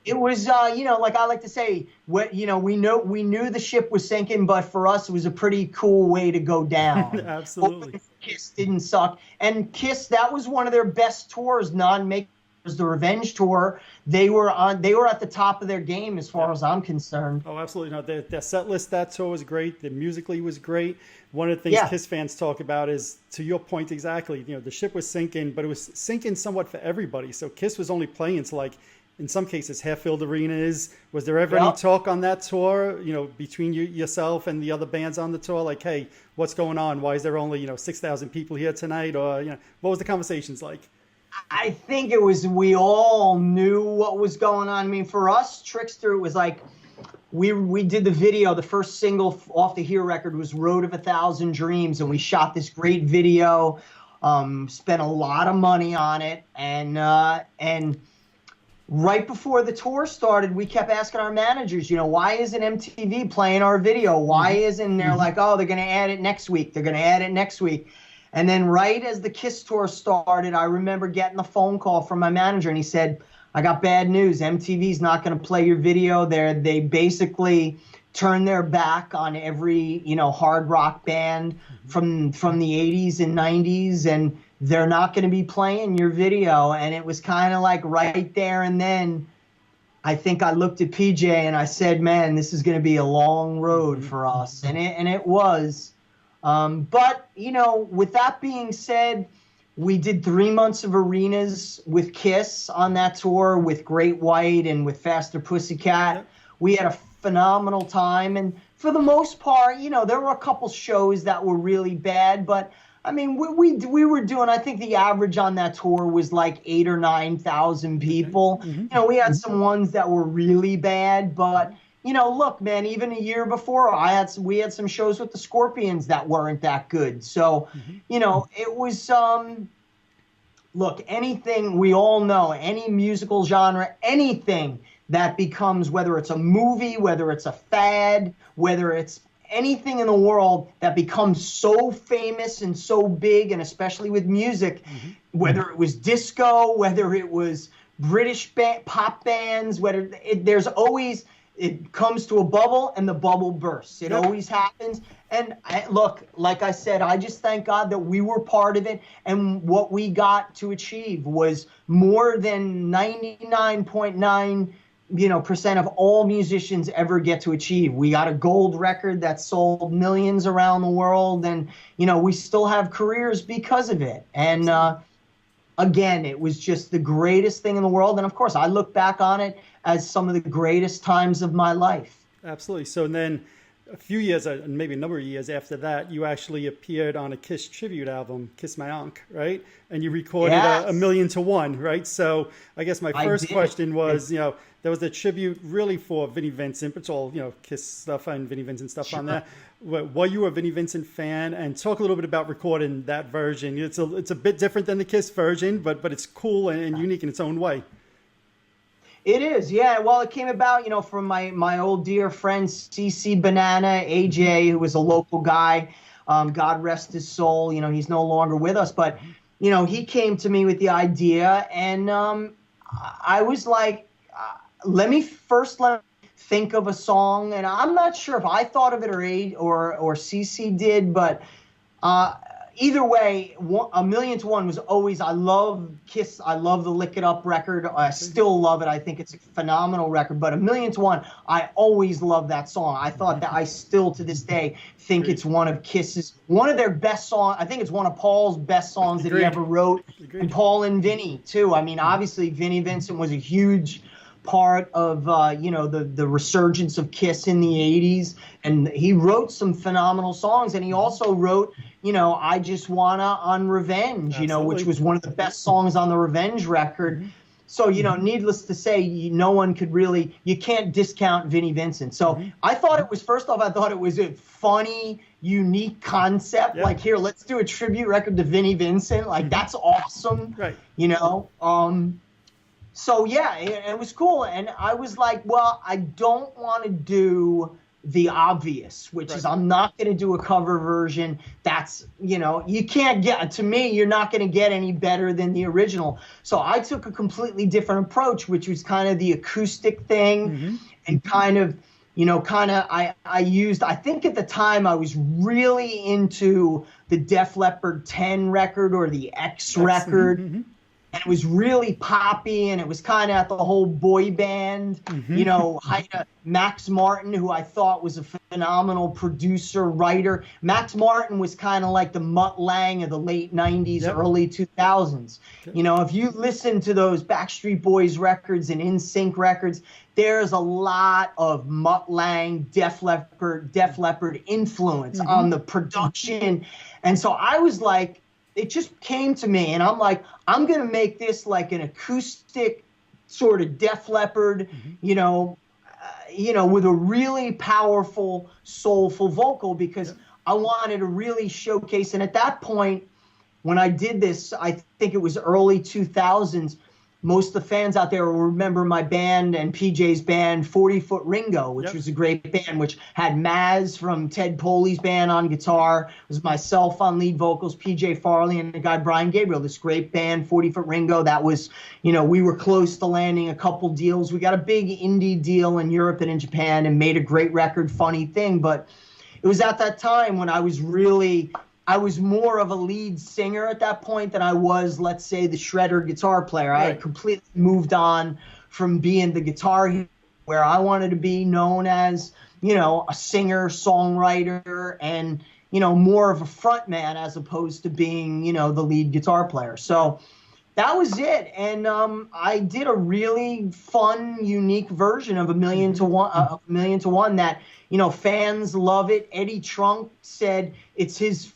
it was, you know, like I like to say, you know, we knew the ship was sinking, but for us, it was a pretty cool way to go down. Absolutely. Kiss didn't suck. And Kiss, that was one of their best tours, non-makers, the Revenge tour. They were at the top of their game as far as I'm concerned. Oh, absolutely. No, their set list, that tour was great. The musically was great. One of the things Kiss fans talk about is, to your point exactly, you know, the ship was sinking, but it was sinking somewhat for everybody. So Kiss was only playing to, like, in some cases, half-filled arenas. Was there ever any talk on that tour, you know, between yourself and the other bands on the tour? Like, hey, what's going on? Why is there only, you know, 6,000 people here tonight? Or, you know, what was the conversations like? I think it was, we all knew what was going on. I mean, for us, Trickster, it was like, we did the video. The first single off the Here record was Road of 1,000 Dreams, and we shot this great video, spent a lot of money on it, and right before the tour started, we kept asking our managers, you know, why isn't MTV playing our video? Why isn't they're like, oh, they're going to add it next week. They're going to add it next week. And then right as the Kiss tour started, I remember getting a phone call from my manager, and he said, I got bad news. MTV's not going to play your video. They basically turned their back on every, you know, hard rock band from the 80s and 90s, and they're not going to be playing your video. And it was kind of like right there and then, I think I looked at PJ and I said, man, this is going to be a long road for us. And it was. But, you know, with that being said, we did 3 months of arenas with Kiss on that tour, with Great White and with Faster Pussycat. Yep. We had a phenomenal time. And for the most part, you know, there were a couple shows that were really bad, but I mean, we were doing, I think the average on that tour was like 8,000 or 9,000 people. You know, we had some ones that were really bad, but, you know, look, man, even a year before, we had some shows with the Scorpions that weren't that good. So, you know, it was, look, anything, we all know, any musical genre, anything that becomes, whether it's a movie, whether it's a fad, whether it's anything in the world that becomes so famous and so big, and especially with music, whether it was disco, whether it was British pop bands, there's always, it comes to a bubble and the bubble bursts. It always happens. And look, like I said, I just thank God that we were part of it, and what we got to achieve was more than 99.9 percent of all musicians ever get to achieve. We got a gold record that sold millions around the world, and we still have careers because of it. And again, it was just the greatest thing in the world. And of course, I look back on it as some of the greatest times of my life. Absolutely. So then a few years, maybe a number of years after that, you actually appeared on a Kiss tribute album, Kiss My Ankh, right? And you recorded a Million to One, right? So I guess my first question was, there was a tribute really for Vinnie Vincent, but it's all, Kiss stuff and Vinnie Vincent stuff on there. Were you a Vinnie Vincent fan? And talk a little bit about recording that version. It's a bit different than the Kiss version, but it's cool and unique in its own way. It is, yeah. Well, it came about, from my old dear friend CC Banana, AJ, who was a local guy. God rest his soul. He's no longer with us, but he came to me with the idea, and I was like, let me think of a song. And I'm not sure if I thought of it or CC did, but either way, A Million to One was always, I love Kiss. I love the Lick It Up record. I still love it. I think it's a phenomenal record. But A Million to One, I always love that song. I thought that I still, to this day, think it's one of their best songs. I think it's one of Paul's best songs that he ever wrote. And Paul and Vinnie, too. I mean, obviously, Vinnie Vincent was a huge part of the resurgence of Kiss in the 80s, and he wrote some phenomenal songs, and he also wrote I Just Wanna on Revenge, which was one of the best songs on the Revenge record. Mm-hmm. So needless to say, no one could really, you can't discount Vinnie Vincent. So I thought it was, first off, I thought it was a funny, unique concept. Yeah. Like, here, let's do a tribute record to Vinnie Vincent. Like, that's awesome. Right. So yeah, it was cool, and I was like, well, I don't want to do the obvious, which is I'm not going to do a cover version. That's, you can't get, to me, you're not going to get any better than the original. So I took a completely different approach, which was kind of the acoustic thing, and I used, I think at the time I was really into the Def Leppard 10 record or the X record. Mm-hmm. And it was really poppy, and it was kind of at the whole boy band, Max Martin, who I thought was a phenomenal producer, writer. Max Martin was kind of like the Mutt Lange of the late 90s, early 2000s. Okay. If you listen to those Backstreet Boys records and NSYNC records, there's a lot of Mutt Lange, Def Leppard influence on the production. And so I was like, it just came to me, and I'm like, I'm going to make this like an acoustic sort of Def Leppard, with a really powerful, soulful vocal, because I wanted to really showcase. And at that point, when I did this, I think it was early 2000s, most of the fans out there will remember my band and PJ's band, 40 Foot Ringo, which was a great band, which had Maz from Ted Poley's band on guitar. It was myself on lead vocals, PJ Farley, and the guy Brian Gabriel, this great band, 40 Foot Ringo. That was, we were close to landing a couple deals. We got a big indie deal in Europe and in Japan and made a great record, funny thing. But it was at that time when I was more of a lead singer at that point than I was, let's say, the shredder guitar player. Right. I had completely moved on from being the guitar hero, where I wanted to be known as, a singer, songwriter, and, more of a front man as opposed to being, the lead guitar player. So that was it. And I did a really fun, unique version of A Million to One that, fans love it. Eddie Trunk said it's his,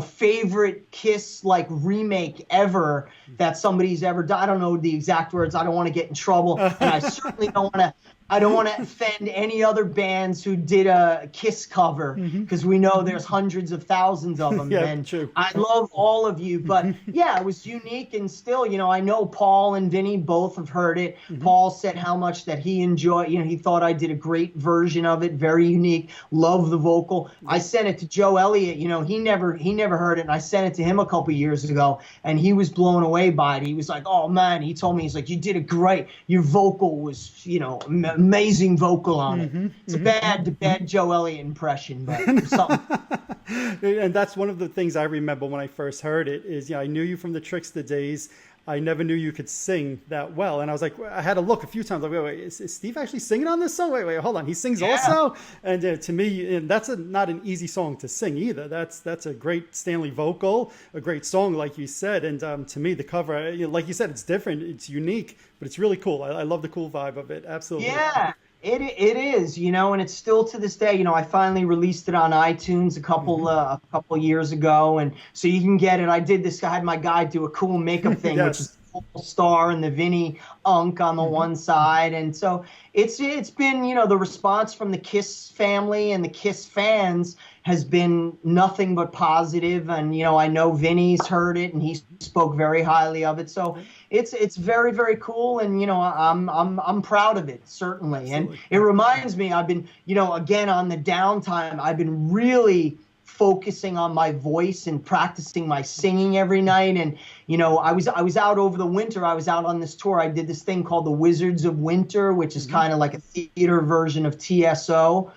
favorite Kiss remake ever that somebody's ever done. I don't know the exact words. I don't want to get in trouble, and I certainly don't want to. I don't want to offend any other bands who did a Kiss cover, because we know there's hundreds of thousands of them. And true. I love all of you, but yeah, it was unique. And still, I know Paul and Vinnie both have heard it. Paul said how much that he enjoyed, he thought I did a great version of it, very unique. Love the vocal. I sent it to Joe Elliott. He never heard it, and I sent it to him a couple years ago, and he was blown away by it. He was like, "Oh man," he told me, he's like, "You did it great. Your vocal was, amazing vocal on it." It's a bad Joe Elliott impression, but something. And that's one of the things I remember when I first heard it is, I knew you from the Trickster days. I never knew you could sing that well. And I was like, I had to look a few times. Like, wait, is Steve actually singing on this song? Wait, hold on. He sings also? And to me, and that's not an easy song to sing either. That's a great Stanley vocal, a great song, like you said. And to me, the cover, like you said, it's different. It's unique, but it's really cool. I love the cool vibe of it. Absolutely. Yeah. It is, and it's still to this day. I finally released it on iTunes a couple years ago, and so you can get it. I did this. I had my guy do a cool makeup thing, Yes. which is the full star and the Vinny Unk on the one side, and so it's been the response from the Kiss family and the Kiss fans has been nothing but positive, and I know Vinny's heard it and he spoke very highly of it. So it's very, very cool, and I'm proud of it, certainly. Absolutely. And it reminds me, I've been again on the downtime, I've been really focusing on my voice and practicing my singing every night. And I was out over the winter. I was out on this tour. I did this thing called the Wizards of Winter, which is kind of like a theater version of TSO.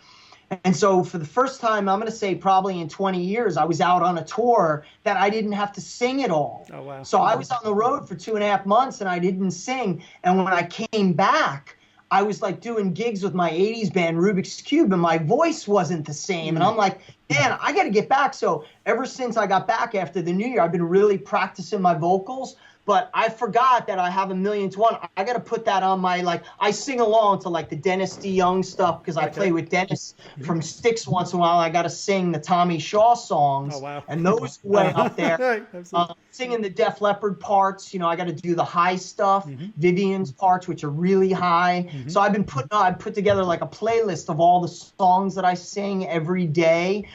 And so for the first time, I'm going to say probably in 20 years, I was out on a tour that I didn't have to sing at all. Oh, wow. So I was on the road for 2.5 months and I didn't sing. And when I came back, I was like doing gigs with my 80s band, Rubik's Cube, and my voice wasn't the same. And I'm like, man, I got to get back. So ever since I got back after the New Year, I've been really practicing my vocals. But I forgot that I have 1,000,000 I got to put that on my, I sing along to the Dennis DeYoung stuff because I play with Dennis from Styx once in a while. I got to sing the Tommy Shaw songs. Oh, wow. And those way up there. Absolutely. Singing the Def Leppard parts, I got to do the high stuff, Vivian's parts, which are really high. So I put together a playlist of all the songs that I sing every day.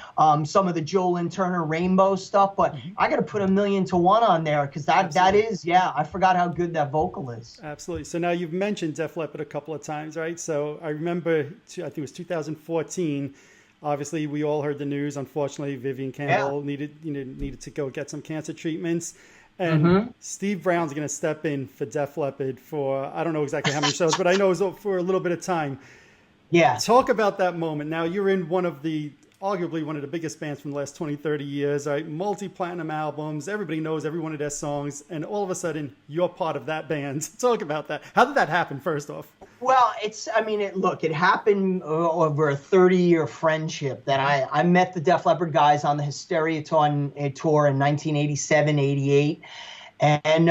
Some of the Joel Turner Rainbow stuff, but I got to put 1,000,000 on there because that is. Yeah, I forgot how good that vocal is. Absolutely. So now you've mentioned Def Leppard a couple of times, right? So I remember, I think it was 2014. Obviously, we all heard the news. Unfortunately, Vivian Campbell needed to go get some cancer treatments. And Steve Brown's going to step in for Def Leppard for, I don't know exactly how many shows, but I know it was for a little bit of time. Yeah. Talk about that moment. Now, you're in arguably one of the biggest bands from the last 20, 30 years, right? Multi-platinum albums. Everybody knows every one of their songs. And all of a sudden, you're part of that band. Talk about that. How did that happen, first off? Well, it happened over a 30-year friendship that I met the Def Leppard guys on the Hysteria tour in 1987, 88. And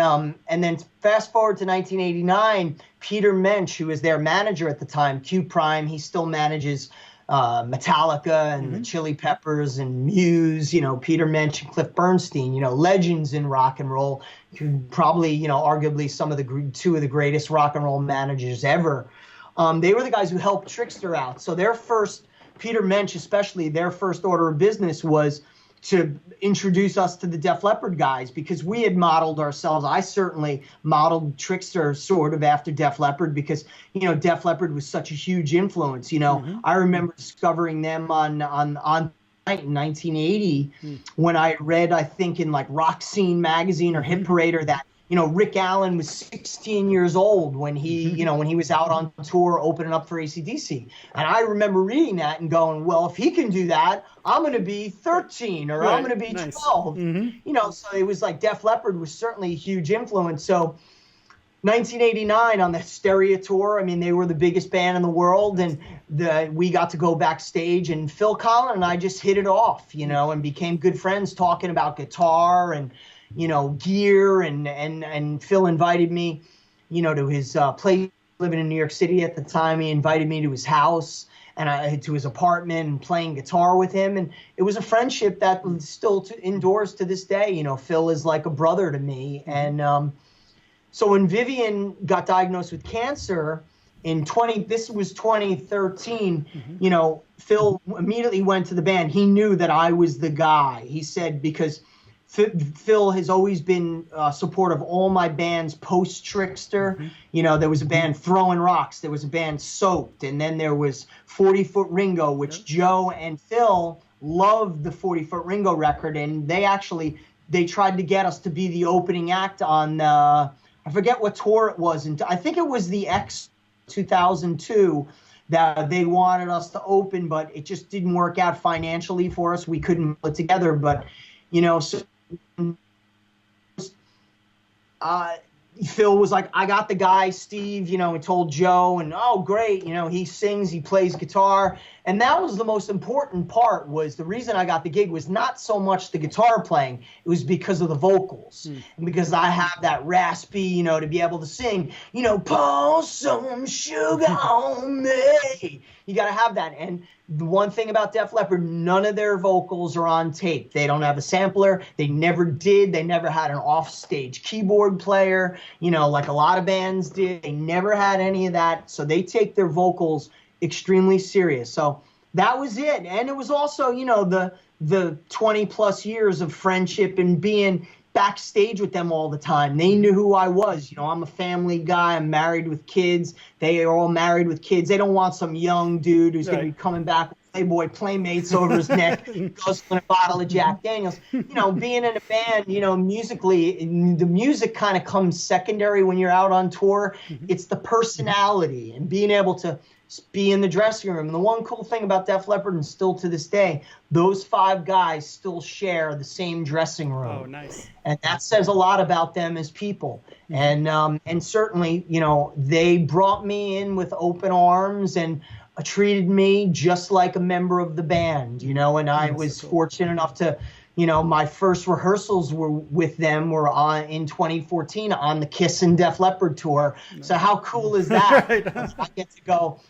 then fast forward to 1989, Peter Mensch, who was their manager at the time, Q Prime, he still manages Metallica and the Chili Peppers and Muse, Peter Mensch and Cliff Bernstein, legends in rock and roll, probably, arguably two of the greatest rock and roll managers ever. They were the guys who helped Trickster out. So Peter Mensch especially, their first order of business was to introduce us to the Def Leppard guys because we had modeled ourselves. I certainly modeled Trickster sort of after Def Leppard because, Def Leppard was such a huge influence. I remember discovering them on in 1980 when I read, I think in Rock Scene magazine or Hit Parader that, Rick Allen was 16 years old when he, when he was out on tour opening up for AC/DC. And I remember reading that and going, well, if he can do that, I'm going to be 13 or I'm going to be 12. So it was Def Leppard was certainly a huge influence. So 1989 on the Hysteria tour, they were the biggest band in the world. And we got to go backstage and Phil Collin and I just hit it off, and became good friends talking about guitar and, gear and Phil invited me, to his place, living in New York City at the time. He invited me to his house and to his apartment and playing guitar with him. And it was a friendship that still endures to this day. Phil is like a brother to me. And so when Vivian got diagnosed with cancer this was 2013, Phil immediately went to the band. He knew that I was the guy. He said, because Phil has always been supportive of all my bands post Trickster. There was a band Throwing Rocks, there was a band Soaked, and then there was 40-Foot Ringo, which Joe and Phil loved the 40-Foot Ringo record, and they tried to get us to be the opening act on I forget what tour it was, and I think it was the X 2002 that they wanted us to open, but it just didn't work out financially for us. We couldn't put it together, but so Phil was like, I got the guy, Steve, you know, and told Joe, and oh, great, you know, he sings, he plays guitar. And that was the most important part. Was the reason I got the gig was not so much the guitar playing, it was because of the vocals. And because I have that raspy, you know, to be able to sing, you know, pour some sugar on me. You got to have that. And the one thing about Def Leppard, none of their vocals are on tape. They don't have a sampler. They never did. They never had an offstage keyboard player, you know, like a lot of bands did. They never had any of that. So they take their vocals extremely serious. So that was it. And it was also, you know, the 20 plus years of friendship and being backstage with them all the time. They knew who I was. You know, I'm a family guy. I'm married with kids. They are all married with kids. They don't want some young dude who's going to be coming back with Playboy Playmates over his neck, guzzling a bottle of Jack Daniels. You know, being in a band, you know, musically, the music kind of comes secondary when you're out on tour. It's the personality and being able to be in the dressing room. And the one cool thing about Def Leppard, and still to this day, those 5 guys still share the same dressing room. Oh, nice. And that says a lot about them as people. And certainly, you know, they brought me in with open arms and treated me just like a member of the band, you know, and I was fortunate enough to, you know, my first rehearsals were with them were in 2014 on the Kiss and Def Leppard tour. So how cool is that? I get to go.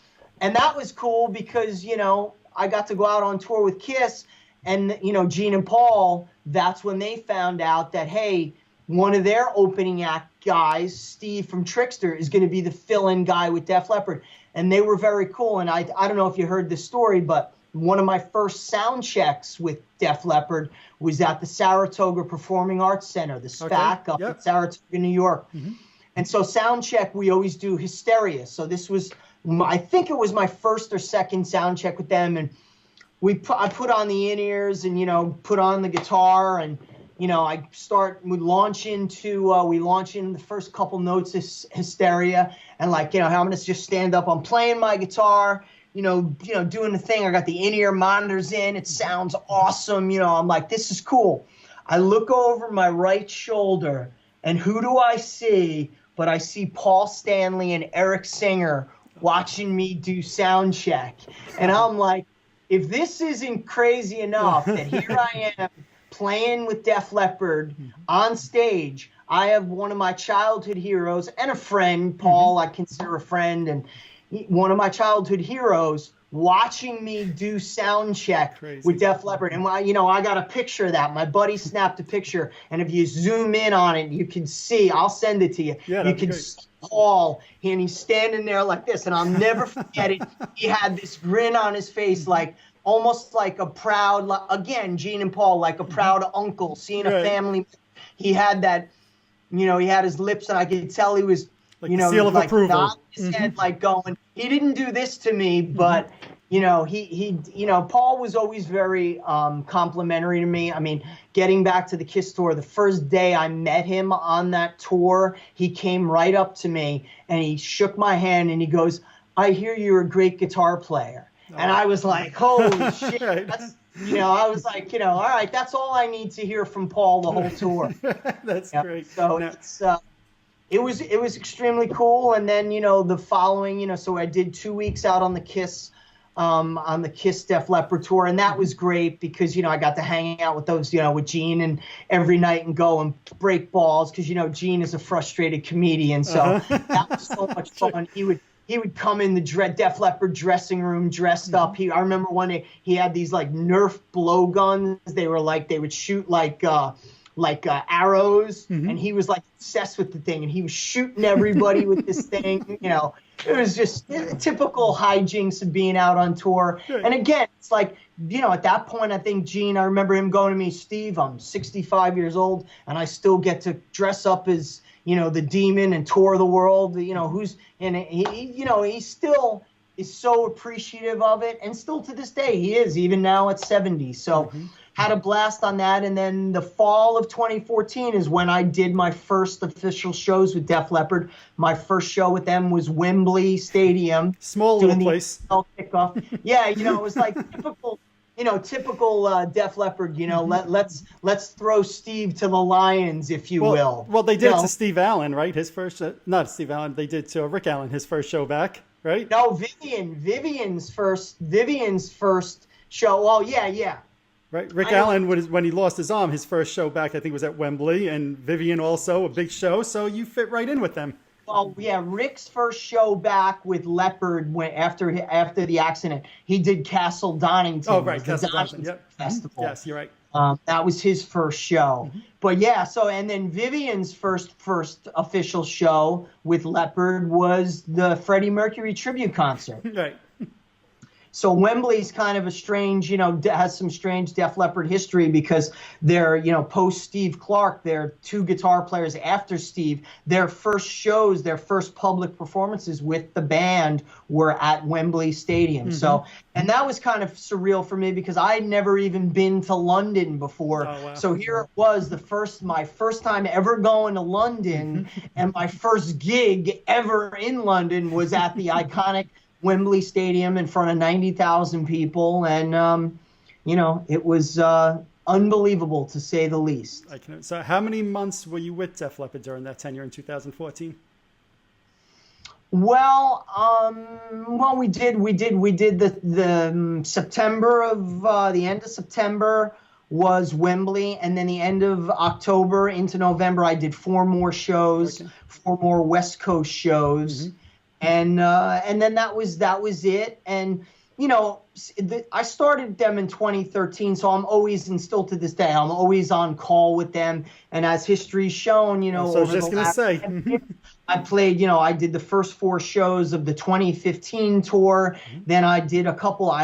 And that was cool because, you know, I got to go out on tour with Kiss, and, you know, Gene and Paul, that's when they found out that, hey, one of their opening act guys, Steve from Trickster, is going to be the fill-in guy with Def Leppard. And they were very cool. And I don't know if you heard this story, but one of my first sound checks with Def Leppard was at the Saratoga Performing Arts Center, the SPAC up in Saratoga, New York. And so sound check, we always do Hysteria. So this was, I think it was my first or second sound check with them. And I put on the in-ears and, you know, put on the guitar, and, you know, we launch into the first couple notes of Hysteria, and, like, you know, I'm going to just stand up, I'm playing my guitar, you know, doing the thing. I got the in-ear monitors in, it sounds awesome. You know, I'm like, this is cool. I look over my right shoulder, and who do I see? But I see Paul Stanley and Eric Singer watching me do sound check. And I'm like, if this isn't crazy enough that here I am playing with Def Leppard on stage, I have one of my childhood heroes and a friend, Paul, I consider a friend, and one of my childhood heroes watching me do sound check with Def Leppard. And, you know, I got a picture of that. My buddy snapped a picture, and if you zoom in on it, you can see, I'll send it to you. Yeah, you can see Paul, and he's standing there like this, and I'll never forget it. He had this grin on his face, like almost like a proud, again, Gene and Paul, like a proud uncle seeing a family. He had that, you know, he had his lips, and I could tell he was, like, you know, seal of like approval. nodding his head, like going, he didn't do this to me, but, you know, he, you know, Paul was always very complimentary to me. I mean, getting back to the Kiss tour, the first day I met him on that tour, he came right up to me and he shook my hand and he goes, I hear you're a great guitar player. And I was like, holy shit. That's, you know, I was like, you know, all right, that's all I need to hear from Paul the whole tour. That's great. So it was extremely cool. And then, you know, the following, you know, so I did 2 weeks out on the Kiss Def Leppard tour, and that was great because, you know, I got to hang out with those, you know, with Gene and every night and go and break balls because, you know, Gene is a frustrated comedian, so that was so much fun. He would come in the Def Leppard dressing room dressed up. I remember one day he had these like Nerf blowguns. They were like, they would shoot like arrows, and he was like obsessed with the thing, and he was shooting everybody with this thing. You know, it was just typical hijinks of being out on tour. And again, it's like, you know, at that point, I think Gene, I remember him going to me, Steve, I'm 65 years old, and I still get to dress up as, you know, the Demon and tour the world. You know, you know, he still is so appreciative of it, and still to this day he is, even now at 70. So had a blast on that. And then the fall of 2014 is when I did my first official shows with Def Leppard. My first show with them was Wembley Stadium. Small little place. Kickoff. Yeah, you know, it was like typical typical Def Leppard. Let's throw Steve to the lions, if you will. Well, they did it to Steve Allen, right? His first, not Steve Allen. They did to Rick Allen, his first show back, right? No, Vivian's first show. Oh yeah. Right, Rick Allen, when he lost his arm, his first show back, I think, was at Wembley, and Vivian also, a big show, so you fit right in with them. Oh yeah, Rick's first show back with Leopard went after the accident. He did Castle Donington. Oh right, Castle Donington. Yep. Festival. Yes, you're right. That was his first show. But yeah, and then Vivian's first official show with Leopard was the Freddie Mercury tribute concert. Right. So Wembley's kind of a strange, has some strange Def Leppard history because they're, post Steve Clark, they're two guitar players after Steve. Their first shows, their first public performances with the band were at Wembley Stadium. So, and that was kind of surreal for me because I'd never even been to London before. Oh, wow. So here it was, my first time ever going to London, and my first gig ever in London was at the iconic Wembley Stadium in front of 90,000 people, and it was unbelievable to say the least. So, how many months were you with Def Leppard during that tenure in 2014? Well, we did the September of the end of September was Wembley, and then the end of October into November, I did 4 more shows, 4 more West Coast shows. And then that was it. And, I started them in 2013, so I'm always, and still to this day, I'm always on call with them. And as history's shown, so I was just going to say. I played, I did the first 4 shows of the 2015 tour. Then I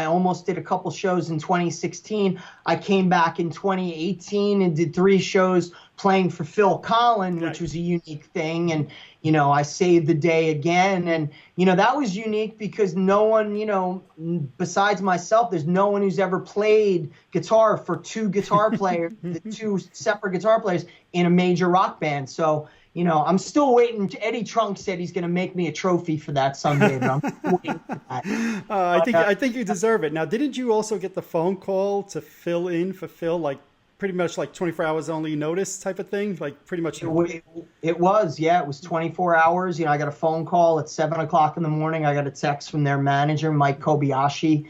almost did a couple shows in 2016. I came back in 2018 and did 3 shows playing for Phil Collins, which was a unique thing. And, I saved the day again. And, that was unique because no one, besides myself, there's no one who's ever played guitar for 2 guitar players, the 2 separate guitar players in a major rock band. So, I'm still waiting. Eddie Trunk said he's going to make me a trophy for that someday, but I'm waiting for that. I think you deserve it. Now, didn't you also get the phone call to fill in for Phil, like pretty much like 24 hours only notice type of thing? Like pretty much. It was 24 hours. I got a phone call at 7:00 in the morning. I got a text from their manager, Mike Kobayashi.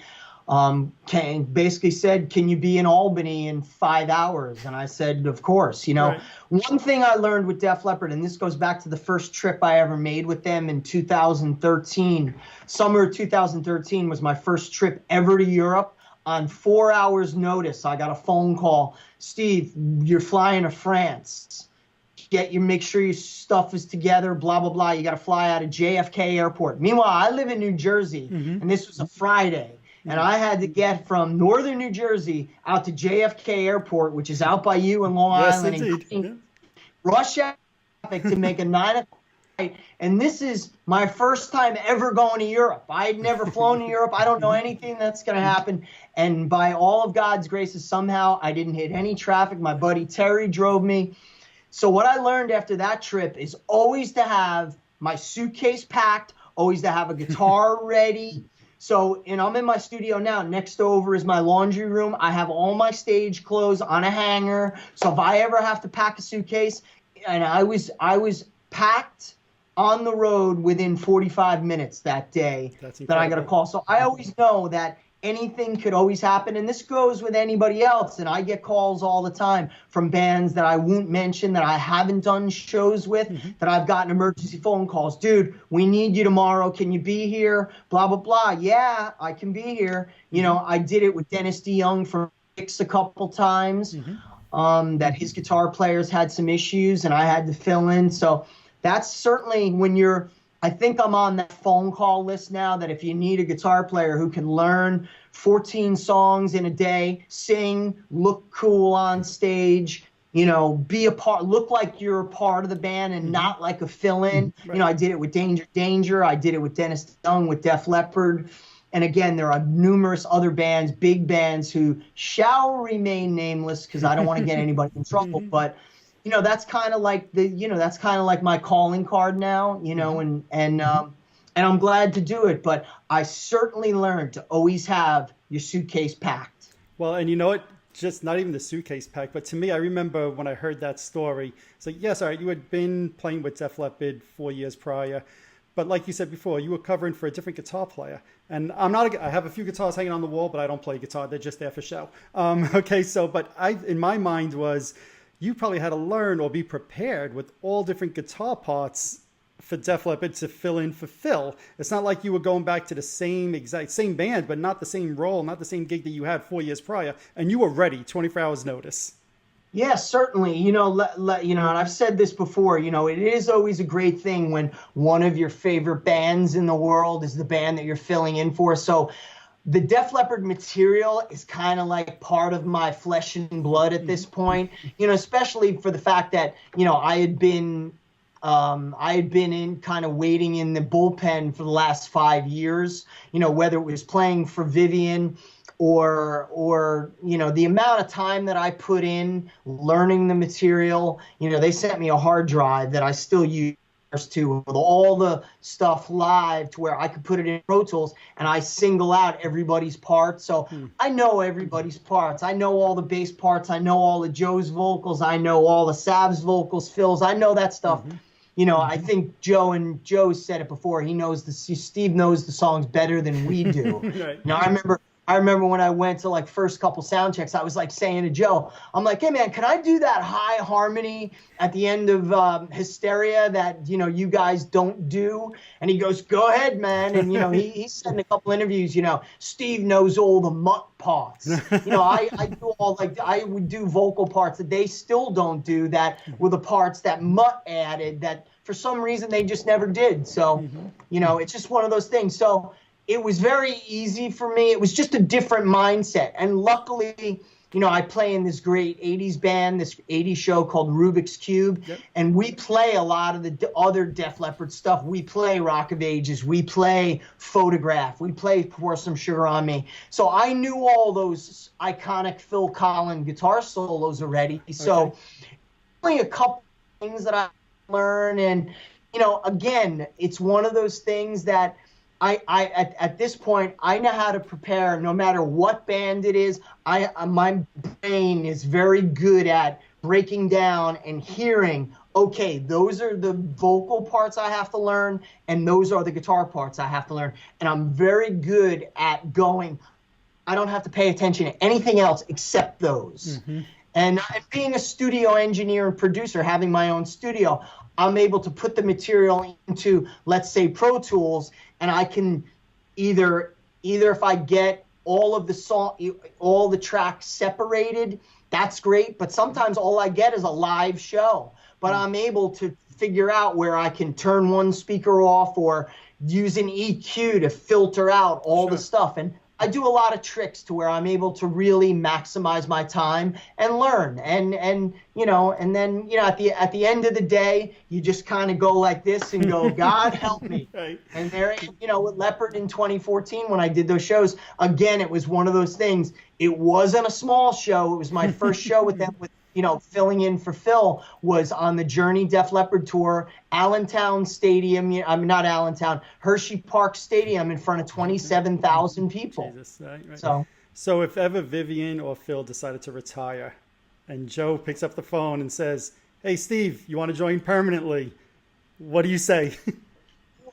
Basically said, can you be in Albany in 5 hours? And I said, of course. Right. One thing I learned with Def Leppard, and this goes back to the first trip I ever made with them in 2013. Summer of 2013 was my first trip ever to Europe. On 4 hours notice, I got a phone call. Steve, you're flying to France. Make sure your stuff is together, blah, blah, blah. You got to fly out of JFK Airport. Meanwhile, I live in New Jersey, and this was a Friday. And I had to get from northern New Jersey out to JFK Airport, which is out by you in Long Island. Indeed. Rush hour traffic to make a 9 o'clock flight. And this is my first time ever going to Europe. I had never flown to Europe. I don't know anything that's going to happen. And by all of God's graces, somehow I didn't hit any traffic. My buddy Terry drove me. So what I learned after that trip is always to have my suitcase packed, always to have a guitar ready. So, I'm in my studio now. Next over is my laundry room. I have all my stage clothes on a hanger. So if I ever have to pack a suitcase, and I was packed on the road within 45 minutes that day that I got a call. So I always know that anything could always happen. And this goes with anybody else. And I get calls all the time from bands that I won't mention, that I haven't done shows with, that I've gotten emergency phone calls. Dude, we need you tomorrow. Can you be here? Blah, blah, blah. Yeah, I can be here. I did it with Dennis DeYoung from Trixter a couple times, that his guitar players had some issues and I had to fill in. So that's certainly I think I'm on that phone call list now, that if you need a guitar player who can learn 14 songs in a day, sing, look cool on stage, be a part, look like you're a part of the band and not like a fill-in. Right. I did it with Danger. I did it with Dennis Young, with Def Leppard. And again, there are numerous other bands, big bands, who shall remain nameless because I don't want to get anybody in trouble. But that's kind of like my calling card now, and I'm glad to do it. But I certainly learned to always have your suitcase packed. Well, and you know what? Just not even the suitcase pack, but to me, I remember when I heard that story. It's like, yes, all right, you had been playing with Def Leppard 4 years prior, but like you said before, you were covering for a different guitar player. And I have a few guitars hanging on the wall, but I don't play guitar. They're just there for show. Okay, so, but in my mind was, you probably had to learn or be prepared with all different guitar parts for Def Leppard to fill in for Phil. It's not like you were going back to the same band, but not the same role, not the same gig that you had 4 years prior, and you were ready, 24 hours notice. Yeah, certainly. And I've said this before, it is always a great thing when one of your favorite bands in the world is the band that you're filling in for. So the Def Leppard material is kind of like part of my flesh and blood at this point, especially for the fact that, I had been in kind of waiting in the bullpen for the last 5 years, whether it was playing for Vivian or the amount of time that I put in learning the material. They sent me a hard drive that I still use to with all the stuff live to where I could put it in Pro Tools and I single out everybody's parts. So I know everybody's parts. I know all the bass parts. I know all of Joe's vocals. I know all the Sav's vocals, Phil's. I know that stuff. I think Joe said it before. Steve knows the songs better than we do. Right. I remember when I went to first couple sound checks, I was saying to Joe, I'm like, hey man, can I do that high harmony at the end of Hysteria that, you guys don't do? And he goes, go ahead, man. And, he said in a couple interviews, Steve knows all the mutt parts. I do I would do vocal parts that they still don't do that were the parts that Mutt added that for some reason they just never did. So, it's just one of those things. So it was very easy for me. It was just a different mindset. And luckily, I play in this great 80s band, this 80s show called Rubik's Cube. Yep. And we play a lot of the other Def Leppard stuff. We play Rock of Ages. We play Photograph. We play Pour Some Sugar on Me. So I knew all those iconic Phil Collins guitar solos already. Okay. So only a couple things that I learned. And, again, it's one of those things that at this point, I know how to prepare no matter what band it is. My brain is very good at breaking down and hearing, okay, those are the vocal parts I have to learn, and those are the guitar parts I have to learn. And I'm very good at going, I don't have to pay attention to anything else except those. And being a studio engineer and producer, having my own studio, I'm able to put the material into, let's say, Pro Tools, and I can either if I get all the tracks separated, that's great. But sometimes all I get is a live show. But I'm able to figure out where I can turn one speaker off or use an EQ to filter out all the stuff. And I do a lot of tricks to where I'm able to really maximize my time and learn. And then at the end of the day, you just kind of go like this and go, God help me. Right. And there, with Leppard in 2014 when I did those shows, again, it was one of those things. It wasn't a small show. It was my first show with them with filling in for Phil was on the Journey Def Leppard tour, Allentown Stadium, not Allentown, Hershey Park Stadium in front of 27,000 people. Jesus, right. So if ever Vivian or Phil decided to retire and Joe picks up the phone and says, hey, Steve, you want to join permanently? What do you say?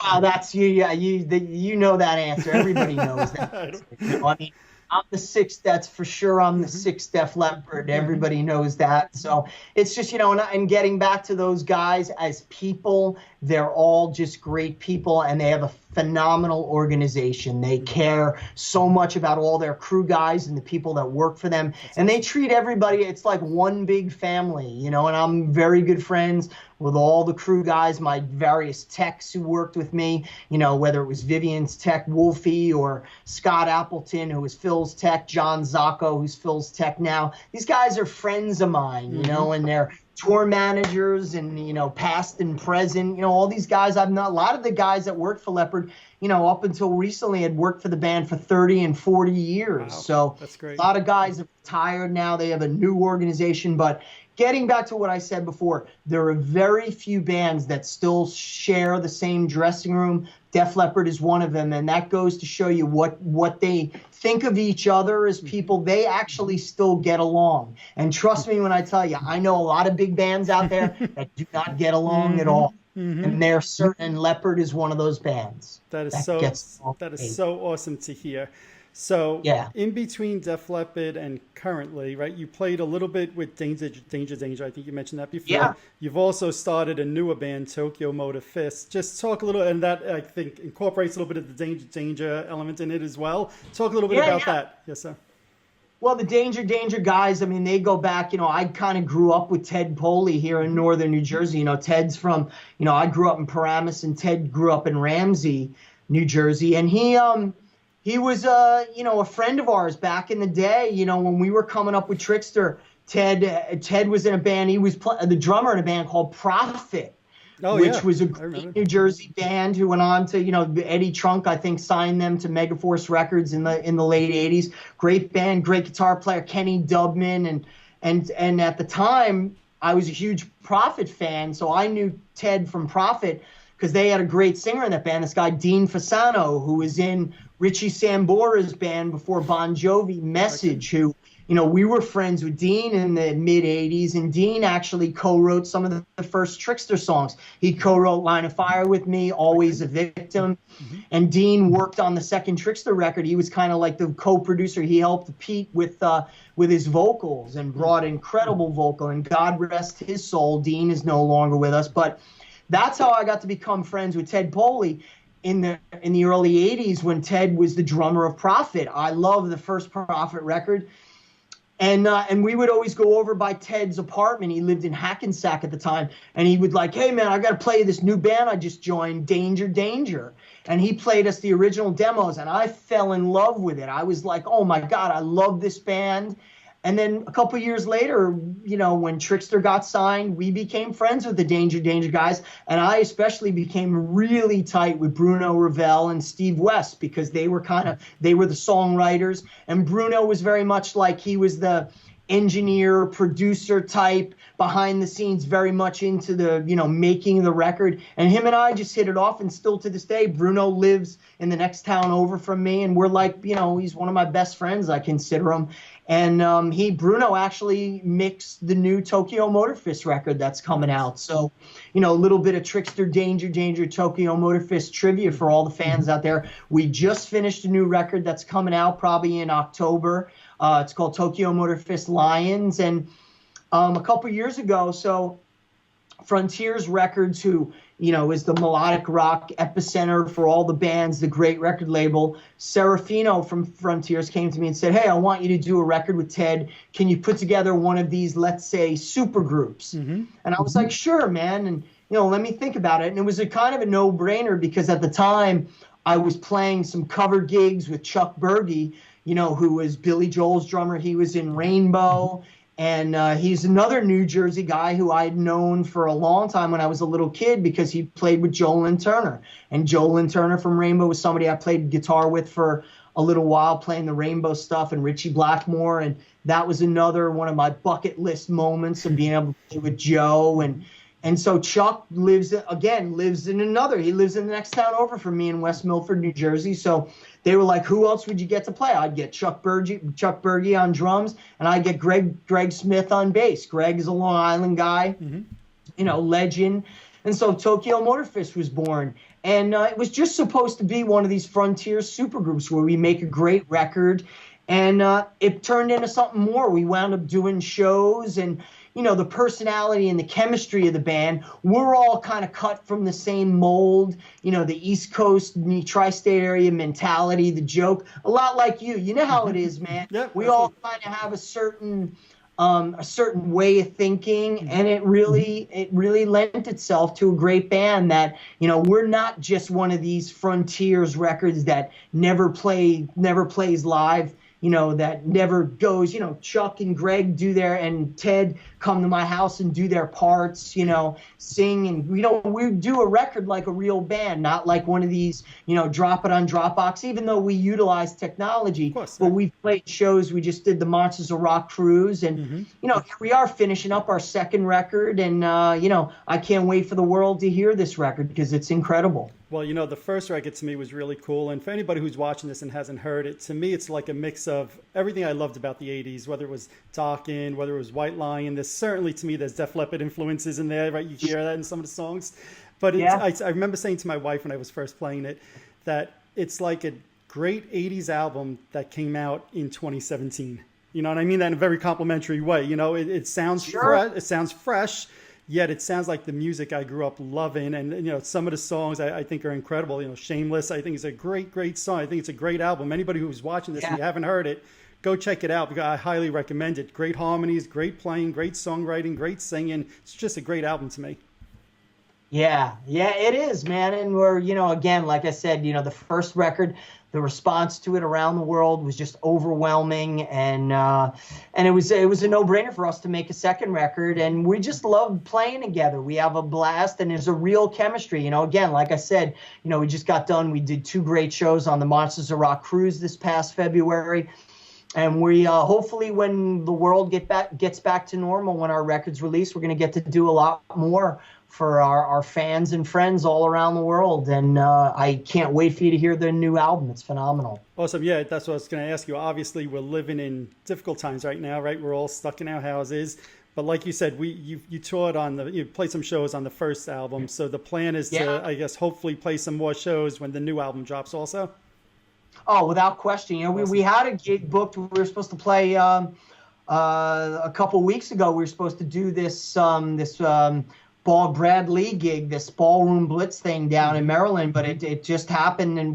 Wow, that's you. Yeah, you know that answer. Everybody knows that. I mean, I'm the sixth, that's for sure. I'm the sixth Def Leppard. Everybody knows that. So it's just, and getting back to those guys as people, they're all just great people and they have a phenomenal organization. They care so much about all their crew guys and the people that work for them. And they treat everybody, it's like one big family, and I'm very good friends with all the crew guys, my various techs who worked with me, whether it was Vivian's tech, Wolfie, or Scott Appleton, who was Phil's tech, John Zacco, who's Phil's tech now. These guys are friends of mine, and they're tour managers and, past and present, all these guys a lot of the guys that worked for Leppard, up until recently had worked for the band for 30 and 40 years. Wow, so that's great. A lot of guys have retired now. They have a new organization, but getting back to what I said before, there are very few bands that still share the same dressing room. Def Leppard is one of them, and that goes to show you what they think of each other as people. They actually still get along. And trust me when I tell you, I know a lot of big bands out there that do not get along at all. And they're certain Leppard is one of those bands. That is so awesome to hear. So in between Def Leppard and currently, right, you played a little bit with Danger. I think you mentioned that before. Yeah. You've also started a newer band, Tokyo Motor Fist. Just talk a little, and that I think incorporates a little bit of the Danger element in it as well. Talk a little bit about that. Yes, sir. Well, the Danger guys, I mean, they go back, I kind of grew up with Ted Poley here in northern New Jersey. Ted's from, I grew up in Paramus and Ted grew up in Ramsey, New Jersey. And he was, a friend of ours back in the day, when we were coming up with Trickster. Ted was in a band. He was the drummer in a band called Prophet. Which was a great New Jersey band who went on to, Eddie Trunk, I think, signed them to Megaforce Records in the late 80s. Great band, great guitar player, Kenny Dubman. And at the time, I was a huge Prophet fan, so I knew Ted from Prophet because they had a great singer in that band, this guy Dean Fasano, who was in Richie Sambora's band before Bon Jovi, Message, who... we were friends with Dean in the mid-'80s, and Dean actually co-wrote some of the first Trickster songs. He co-wrote Line of Fire with me, Always a Victim, and Dean worked on the second Trickster record. He was kind of like the co-producer. He helped Pete with his vocals and brought incredible vocal, and God rest his soul, Dean is no longer with us. But that's how I got to become friends with Ted Poley. In the early 80s when Ted was the drummer of Prophet. I love the first Prophet record. And we would always go over by Ted's apartment. He lived in Hackensack at the time. And he would like, hey, man, I got to play this new band I just joined, Danger. And he played us the original demos. And I fell in love with it. I was like, oh, my God, I love this band. And then a couple years later, when Trickster got signed, we became friends with the Danger guys. And I especially became really tight with Bruno Ravel and Steve West because they were the songwriters. And Bruno was very much like he was the engineer, producer type, behind the scenes, very much into the, making the record. And him and I just hit it off. And still to this day, Bruno lives in the next town over from me. And we're like, he's one of my best friends, I consider him. And Bruno actually mixed the new Tokyo Motor Fist record that's coming out. So, a little bit of Trickster, Danger, Tokyo Motor Fist trivia for all the fans out there. We just finished a new record that's coming out probably in October. It's called Tokyo Motor Fist Lions. And a couple years ago, so Frontiers Records, who, is the melodic rock epicenter for all the bands, the great record label, Serafino from Frontiers came to me and said, hey, I want you to do a record with Ted. Can you put together one of these, let's say, super groups? And I was like, sure, man. And, let me think about it. And it was a kind of a no-brainer because at the time I was playing some cover gigs with Chuck Berge, who was Billy Joel's drummer. He was in Rainbow. And he's another New Jersey guy who I had known for a long time when I was a little kid because he played with Joel and Turner. And Joel and Turner from Rainbow was somebody I played guitar with for a little while, playing the Rainbow stuff, and Richie Blackmore. And that was another one of my bucket list moments of being able to play with Joe. And so Chuck lives in the next town over from me in West Milford, New Jersey. So they were like, who else would you get to play? I'd get Chuck Berge on drums, and I'd get Greg Smith on bass. Greg is a Long Island guy, legend. And so Tokyo Motor Fist was born. And it was just supposed to be one of these Frontier supergroups where we make a great record. And it turned into something more. We wound up doing shows, and the personality and the chemistry of the band, we're all kind of cut from the same mold, the East Coast, tri-state area mentality, the joke, a lot like you. You know how it is, man. Yep, we all kind of have a certain way of thinking, and it really lent itself to a great band that, we're not just one of these Frontiers records that never plays live. That never goes, Chuck and Greg and Ted come to my house and do their parts, sing. And, we do a record like a real band, not like one of these, drop it on Dropbox, even though we utilize technology. Of course, but we've played shows. We just did the Monsters of Rock cruise. And, here we are finishing up our second record. And, I can't wait for the world to hear this record because it's incredible. Well, the first record to me was really cool. And for anybody who's watching this and hasn't heard it, to me, it's like a mix of everything I loved about the 80s, whether it was Talkin', whether it was White Lion. There's certainly, to me, there's Def Leppard influences in there, right? You hear that in some of the songs. But I remember saying to my wife when I was first playing it that it's like a great 80s album that came out in 2017. You know what I mean? That in a very complimentary way. It sounds it sounds fresh. Yet it sounds like the music I grew up loving. And, some of the songs I think are incredible. Shameless, I think is a great, great song. I think it's a great album. Anybody who's watching this and you haven't heard it, go check it out because I highly recommend it. Great harmonies, great playing, great songwriting, great singing. It's just a great album to me. Yeah, it is, man. And we're, again, like I said, the first record, the response to it around the world was just overwhelming, and it was a no-brainer for us to make a second record, and we just love playing together. We have a blast, and there's a real chemistry. Again, like I said, we just got done. We did 2 great shows on the Monsters of Rock cruise this past February. And we hopefully, when the world gets back to normal, when our record's released, we're going to get to do a lot more for our fans and friends all around the world. And I can't wait for you to hear the new album. It's phenomenal. Awesome. Yeah, that's what I was going to ask you. Obviously, we're living in difficult times right now, right? We're all stuck in our houses. But like you said, you toured you played some shows on the first album. So the plan is to, I guess, hopefully play some more shows when the new album drops also. Oh, without question. We had a gig booked. We were supposed to play a couple weeks ago. We were supposed to do this Brad Lee gig, this Ballroom Blitz thing down in Maryland, but it just happened, and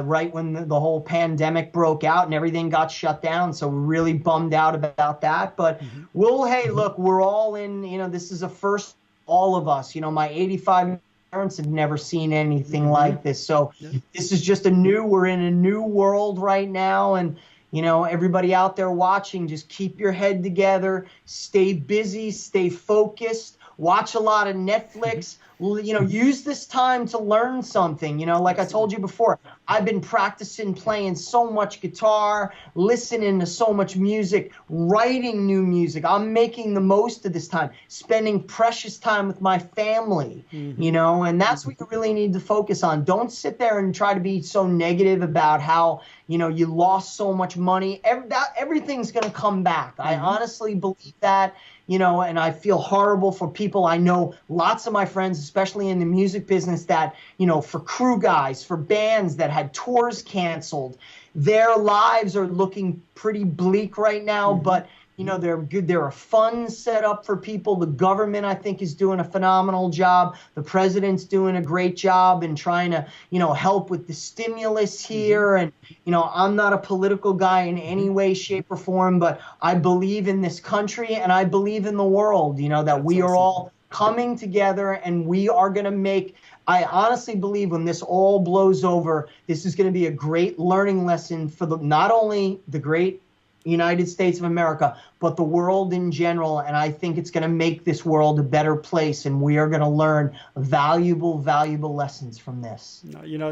right when the whole pandemic broke out and everything got shut down, so we're really bummed out about that. But hey, look, we're all in. This is a first, all of us. My 85 parents have never seen anything like this, so this is just we're in a new world right now, and everybody out there watching, just keep your head together, stay busy, stay focused, watch a lot of Netflix, use this time to learn something. Like I told you before, I've been practicing playing so much guitar, listening to so much music, writing new music. I'm making the most of this time, spending precious time with my family, and that's what you really need to focus on. Don't sit there and try to be so negative about how, you lost so much money. Everything's going to come back. I honestly believe that. And I feel horrible for people. I know lots of my friends, especially in the music business, that, for crew guys, for bands that had tours canceled, their lives are looking pretty bleak right now, but they're good. There are funds set up for people. The government, I think, is doing a phenomenal job. The president's doing a great job in trying to, help with the stimulus here. And, I'm not a political guy in any way, shape, or form, but I believe in this country and I believe in the world, that we are all coming together and we are going to make, I honestly believe when this all blows over, this is going to be a great learning lesson for not only the great United States of America, but the world in general. And I think it's going to make this world a better place, and we are going to learn valuable lessons from this.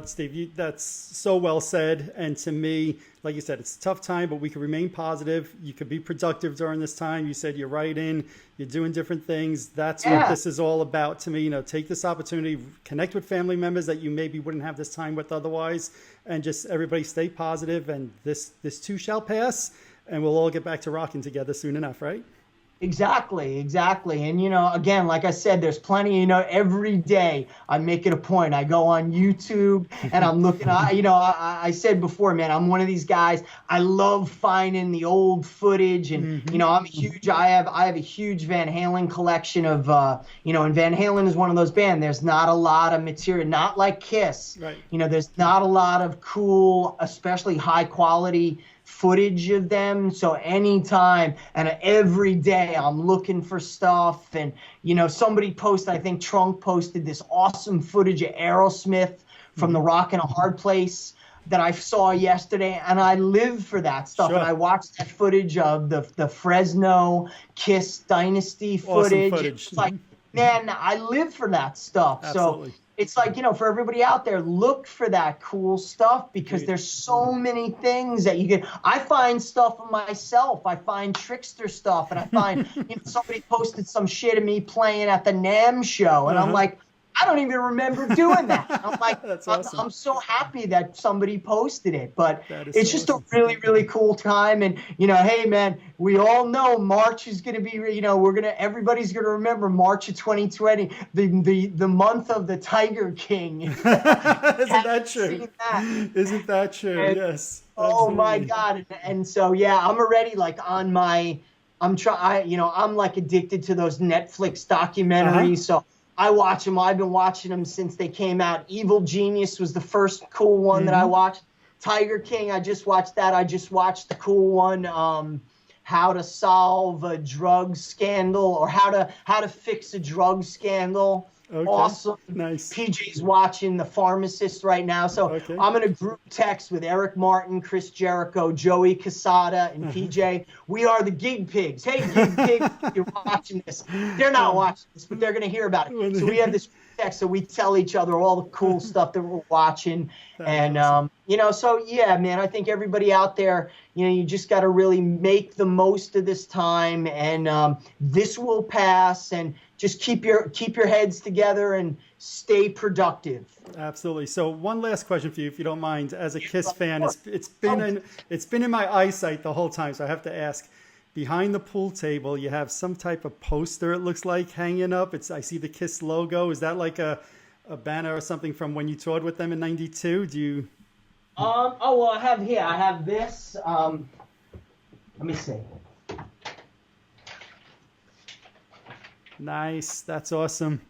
Steve, that's so well said. And to me, like you said, it's a tough time, but we can remain positive. You could be productive during this time. You said you're writing, you're doing different things. That's what this is all about to me. Take this opportunity, connect with family members that you maybe wouldn't have this time with otherwise, and just everybody stay positive, and this too shall pass. And we'll all get back to rocking together soon enough, right? Exactly. And, again, like I said, there's plenty, every day I make it a point. I go on YouTube and I'm looking, I said before, man, I'm one of these guys. I love finding the old footage, and, I have a huge Van Halen collection of, and Van Halen is one of those bands. There's not a lot of material, not like Kiss. Right. There's not a lot of cool, especially high quality footage of them. So anytime and every day I'm looking for stuff. And somebody posted, I think Trunk posted this awesome footage of Aerosmith from the Rockin' a Hard Place that I saw yesterday, and I live for that stuff. Sure. And I watched that footage of the Fresno Kiss Dynasty footage. Awesome. It's like, man, I live for that stuff. Absolutely. So it's like, for everybody out there, look for that cool stuff, because there's so many things that you can. I find stuff of myself. I find Trickster stuff, and I find somebody posted some shit of me playing at the NAMM show, and I'm like, I don't even remember doing that. I'm like, That's awesome. I'm so happy that somebody posted it, but it's so just awesome. a really, really cool time. And, hey, man, we all know March is going to be, everybody's going to remember March of 2020, the month of the Tiger King. Isn't that true? Isn't that true? And, yes. Oh absolutely. my God. And so, yeah, I'm already like on I'm like addicted to those Netflix documentaries. So I watch them. I've been watching them since they came out. Evil Genius was the first cool one that I watched. Tiger King, I just watched that. I just watched the cool one, How to Solve a Drug Scandal, or How to Fix a Drug Scandal. Okay. Awesome. Nice. PJ's watching The Pharmacist right now. So I'm in a group text with Eric Martin, Chris Jericho, Joey Casada, and PJ. We are the Gig Pigs. Hey, Gig Pigs, you're watching this. They're not watching this, but they're going to hear about it. So we have this text, so we tell each other all the cool stuff that we're watching. And, awesome. So yeah, man, I think everybody out there, you just got to really make the most of this time, and this will pass, and just keep your heads together and stay productive. Absolutely. So one last question for you, if you don't mind. As a Kiss fan, it's been in my eyesight the whole time, so I have to ask. Behind the pool table, you have some type of poster, it looks like, hanging up. I see the Kiss logo. Is that like a banner or something from when you toured with them in '92? Do you? Well, I have this. Let me see. Nice. That's awesome.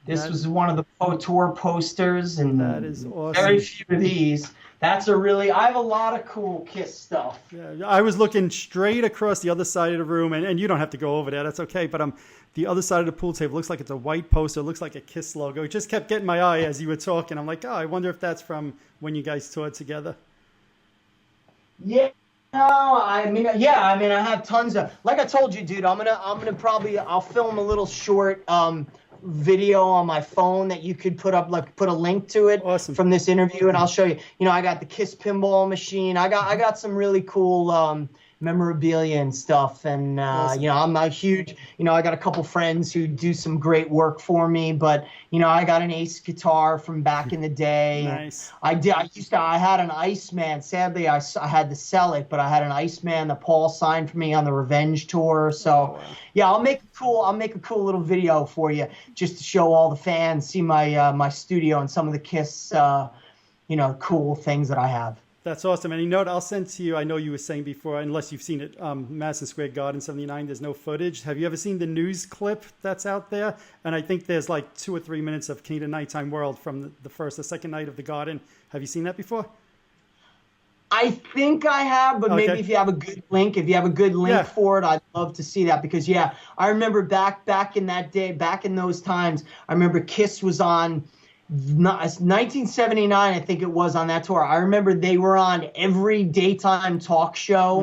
This was one of the tour posters, and that is awesome. Very few of these. I have a lot of cool Kiss stuff. Yeah, I was looking straight across the other side of the room, and you don't have to go over there. That's okay. But the other side of the pool table looks like it's a white poster. It looks like a Kiss logo. It just kept getting my eye as you were talking. I'm like, I wonder if that's from when you guys toured together. Yeah. No, I mean, I have tons of, like I told you, dude, I'll film a little short video on my phone that you could put a link to it from this interview, and I'll show you. I got the Kiss pinball machine. I got some really cool memorabilia and stuff, and I'm a huge, I got a couple friends who do some great work for me, but I got an Ace guitar from back in the day. Nice. I had an Iceman. Sadly, I had to sell it, but I had an Iceman that Paul signed for me on the Revenge tour. So yeah, I'll make a cool little video for you, just to show all the fans, see my studio and some of the Kiss cool things that I have. That's awesome. And I'll send to you, I know you were saying before, unless you've seen it, Madison Square Garden 79, there's no footage. Have you ever seen the news clip that's out there? And I think there's like 2 or 3 minutes of King of the Nighttime World from the second night of the Garden. Have you seen that before? I think I have, but maybe if you have a good link, for it, I'd love to see that, because I remember back in that day, back in those times, I remember Kiss was on 1979, I think it was, on that tour. I remember they were on every daytime talk show,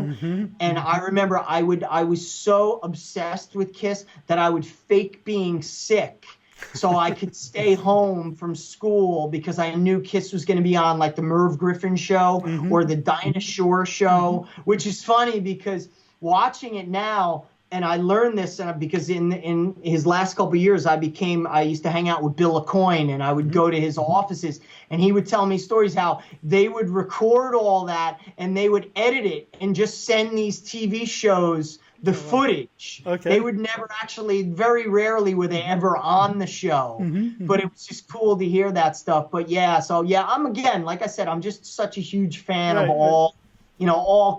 and I remember I was so obsessed with Kiss that I would fake being sick so I could stay home from school, because I knew Kiss was going to be on like the Merv Griffin show or the Dinah Shore show, which is funny because watching it now. And I learned this because in his last couple of years, I used to hang out with Bill Aucoin, and I would go to his offices, and he would tell me stories how they would record all that and they would edit it and just send these TV shows the footage. Okay. They would never actually, very rarely were they ever on the show, but it was just cool to hear that stuff. But I'm, again, like I said, I'm just such a huge fan of all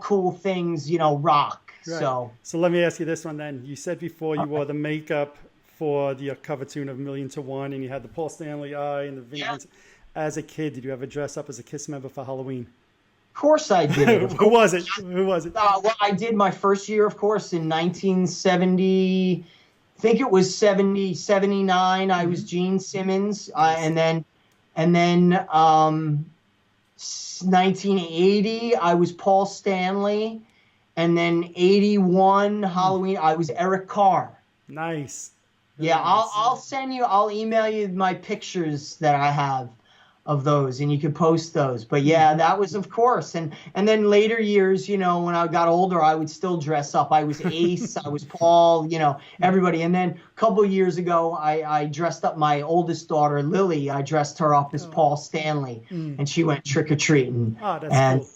cool things, rock. Right. So let me ask you this one then. You said before you wore the makeup for the cover tune of Million to One, and you had the Paul Stanley eye and the Venus. As a kid, did you ever dress up as a Kiss member for Halloween? Of course I did. Who was it? Well, I did my first year, of course, in 1970. I think it was 79. I was Gene Simmons, and then 1980, I was Paul Stanley. And then 81 Halloween, I was Eric Carr. Nice. Yeah, I'll email you my pictures that I have. of those, and you could post those. But yeah, that was, of course. And then later years, when I got older, I would still dress up. I was Ace, I was Paul, everybody. And then a couple of years ago, I dressed up my oldest daughter, Lily. I dressed her up as Paul Stanley, and she went trick-or-treating. Oh, that's cool.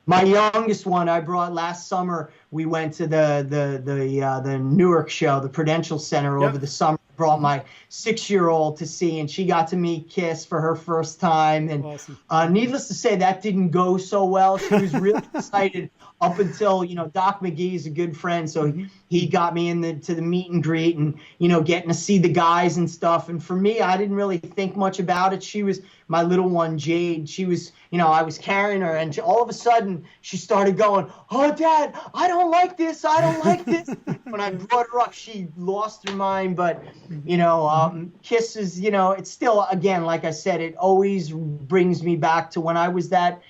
My youngest one, I brought last summer. We went to the Newark show, the Prudential Center, over the summer. Brought my 6-year-old to see, and she got to meet Kiss for her first time. And awesome. Needless to say, that didn't go so well. She was really excited up until, Doc McGee's a good friend, so he got me to the meet and greet, and getting to see the guys and stuff. And for me, I didn't really think much about it. She was my little one, Jade. She was, I was carrying her, and all of a sudden she started going, "Oh, Dad, I don't like this. I don't like this." When I brought her up, she lost her mind. But Kiss is, it's still, again, like I said, it always brings me back to when I was that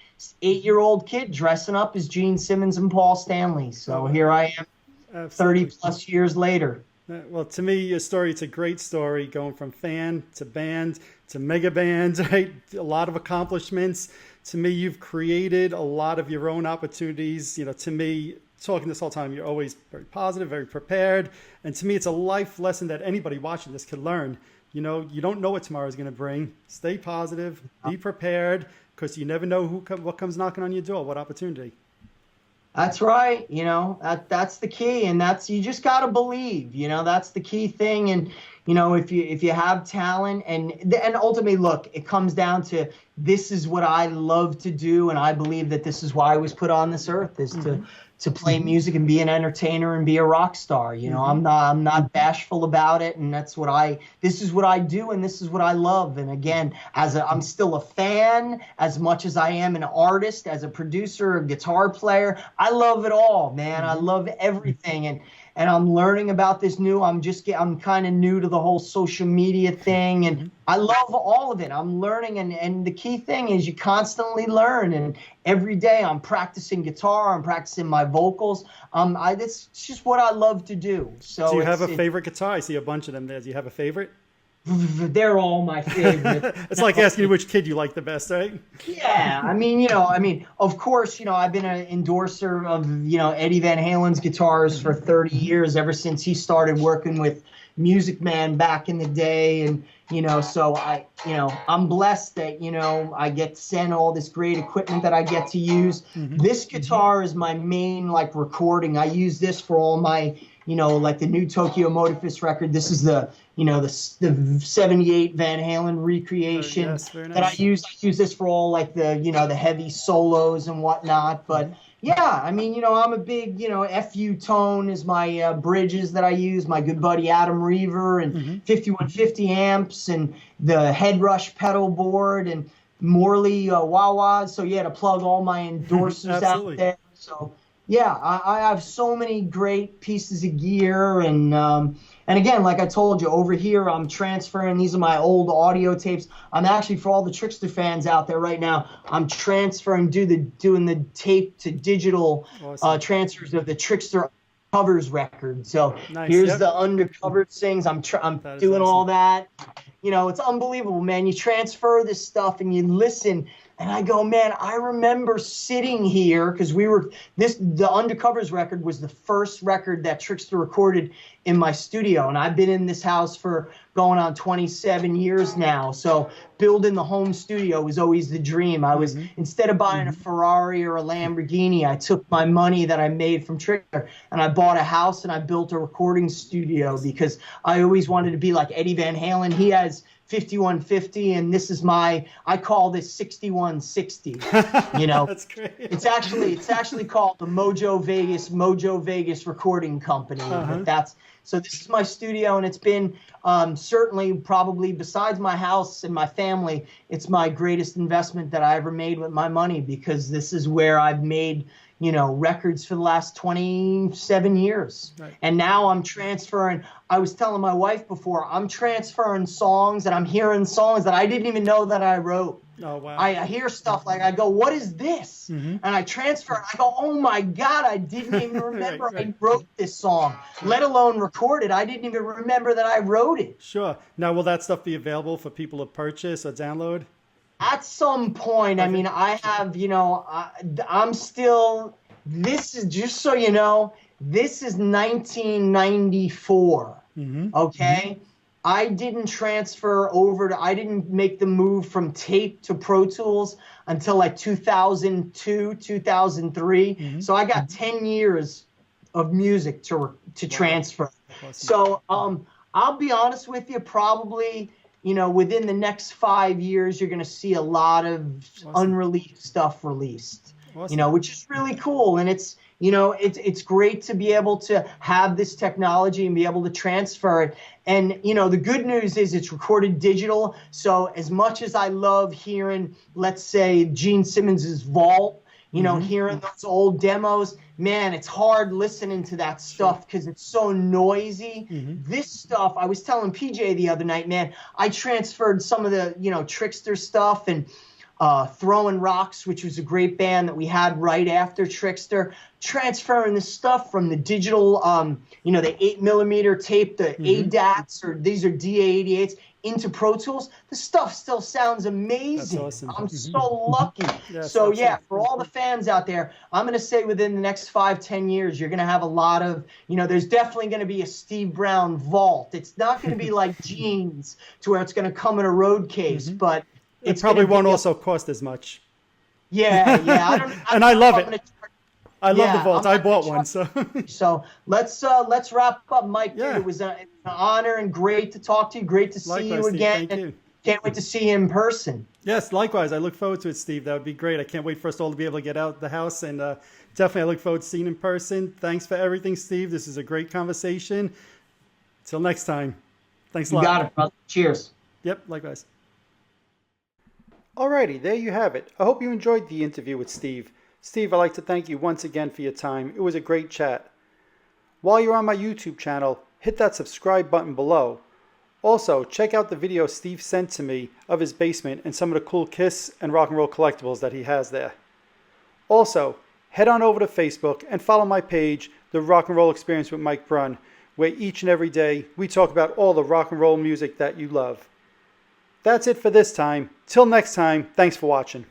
8-year-old kid dressing up as Gene Simmons and Paul Stanley. So here I am. Absolutely. 30 plus years later. Well, to me, your story, it's a great story, going from fan to band to mega band, right? A lot of accomplishments. To me, you've created a lot of your own opportunities. To me, talking this whole time, you're always very positive, very prepared. And to me, it's a life lesson that anybody watching this can learn. You don't know what tomorrow is going to bring. Stay positive, be prepared, because you never know what comes knocking on your door, what opportunity. That's right. That's the key. And you just got to believe, that's the key thing. And, if you have talent and ultimately, look, it comes down to, this is what I love to do. And I believe that this is why I was put on this earth, is to play music and be an entertainer and be a rock star. I'm not bashful about it. And this is what I do. And this is what I love. And again, I'm still a fan as much as I am an artist, as a producer, a guitar player. I love it all, man. I love everything. And I'm learning about this I'm kind of new to the whole social media thing, and I love all of it. I'm learning, and the key thing is you constantly learn, and every day I'm practicing guitar, I'm practicing my vocals. It's just what I love to do. So do you have a favorite guitar? I see a bunch of them there. Do you have a favorite? They're all my favorite. It's like asking you which kid you like the best, right? Yeah, of course, I've been an endorser of, Eddie Van Halen's guitars for 30 years, ever since he started working with Music Man back in the day. And, so I'm blessed that, I get sent all this great equipment that I get to use. This guitar is my main, recording. I use this for all my, like the new Tokyo Motorfist record. This is the 78 Van Halen recreation that I use. I use this for all the heavy solos and whatnot. But yeah, I'm a big, FU tone is my bridges that I use. My good buddy Adam Reaver, and 5150 amps, and the Headrush pedal board, and Morley wah-wahs. So yeah, to plug all my endorsers out there. So yeah, I have so many great pieces of gear, and again, like I told you, over here I'm transferring. These are my old audio tapes. I'm actually, for all the Trickster fans out there right now, I'm transferring, doing the tape to digital transfers of the Trickster covers record. So here's the undercovered things. I'm doing all that. It's unbelievable, man. You transfer this stuff and you listen. And I go, man, I remember sitting here, because the Undercovers record was the first record that Trickster recorded in my studio. And I've been in this house for going on 27 years now. So building the home studio was always the dream. I was, instead of buying a Ferrari or a Lamborghini, I took my money that I made from Trickster and I bought a house and I built a recording studio, because I always wanted to be like Eddie Van Halen. He has 5150, and this is I call this 6160. That's great. It's actually called the Mojo Vegas Recording Company. So this is my studio, and it's been certainly, probably, besides my house and my family, it's my greatest investment that I ever made with my money, because this is where I've made records for the last 27 years. Right. And now I'm transferring. I was telling my wife before, I'm transferring songs, and I'm hearing songs that I didn't even know that I wrote. Oh, wow. I hear stuff I go, what is this? And I transfer, I go, oh my God, I didn't even remember I wrote this song, let alone record it. I didn't even remember that I wrote it. Sure. Now, will that stuff be available for people to purchase or download? At some point, I mean, I have, I'm still, this is just so you know, this is 1994. Okay. I didn't transfer over I didn't make the move from tape to Pro Tools until like 2002, 2003. So I got 10 years of music to transfer. Awesome. So, I'll be honest with you, probably, within the next 5 years, you're going to see a lot of unreleased stuff released, which is really cool. And it's great to be able to have this technology and be able to transfer it. And, the good news is it's recorded digital. So as much as I love hearing, let's say, Gene Simmons's Vault, hearing those old demos, man, it's hard listening to that stuff because it's so noisy. This stuff, I was telling PJ the other night, man, I transferred some of the, Trickster stuff and Throwing Rocks, which was a great band that we had right after Trickster, transferring the stuff from the digital, the 8mm tape, the ADATs, or these are DA88s, into Pro Tools. The stuff still sounds amazing. That's awesome. I'm so lucky. Yes, so yeah, for all the fans out there, I'm going to say within the next 5-10 years, you're going to have a lot of, there's definitely going to be a Steve Brown vault. It's not going to be like Gene's to where it's going to come in a road case, but it probably won't also cost as much. Yeah. I love it. I love the vault. I bought one. So let's wrap up, Mike. Yeah. It was an honor and great to talk to you. Great to see you again. Thank you. Can't wait to see you in person. Yes, likewise. I look forward to it, Steve. That would be great. I can't wait for us all to be able to get out the house. And definitely I look forward to seeing you in person. Thanks for everything, Steve. This is a great conversation. Till next time. Thanks a lot. You got it, brother. Cheers. Yep, likewise. Alrighty, there you have it. I hope you enjoyed the interview with Steve. Steve, I'd like to thank you once again for your time. It was a great chat. While you're on my YouTube channel, hit that subscribe button below. Also, check out the video Steve sent to me of his basement and some of the cool Kiss and rock and roll collectibles that he has there. Also, head on over to Facebook and follow my page, The Rock and Roll Experience with Mike Brunn, where each and every day we talk about all the rock and roll music that you love. That's it for this time. Till next time, thanks for watching.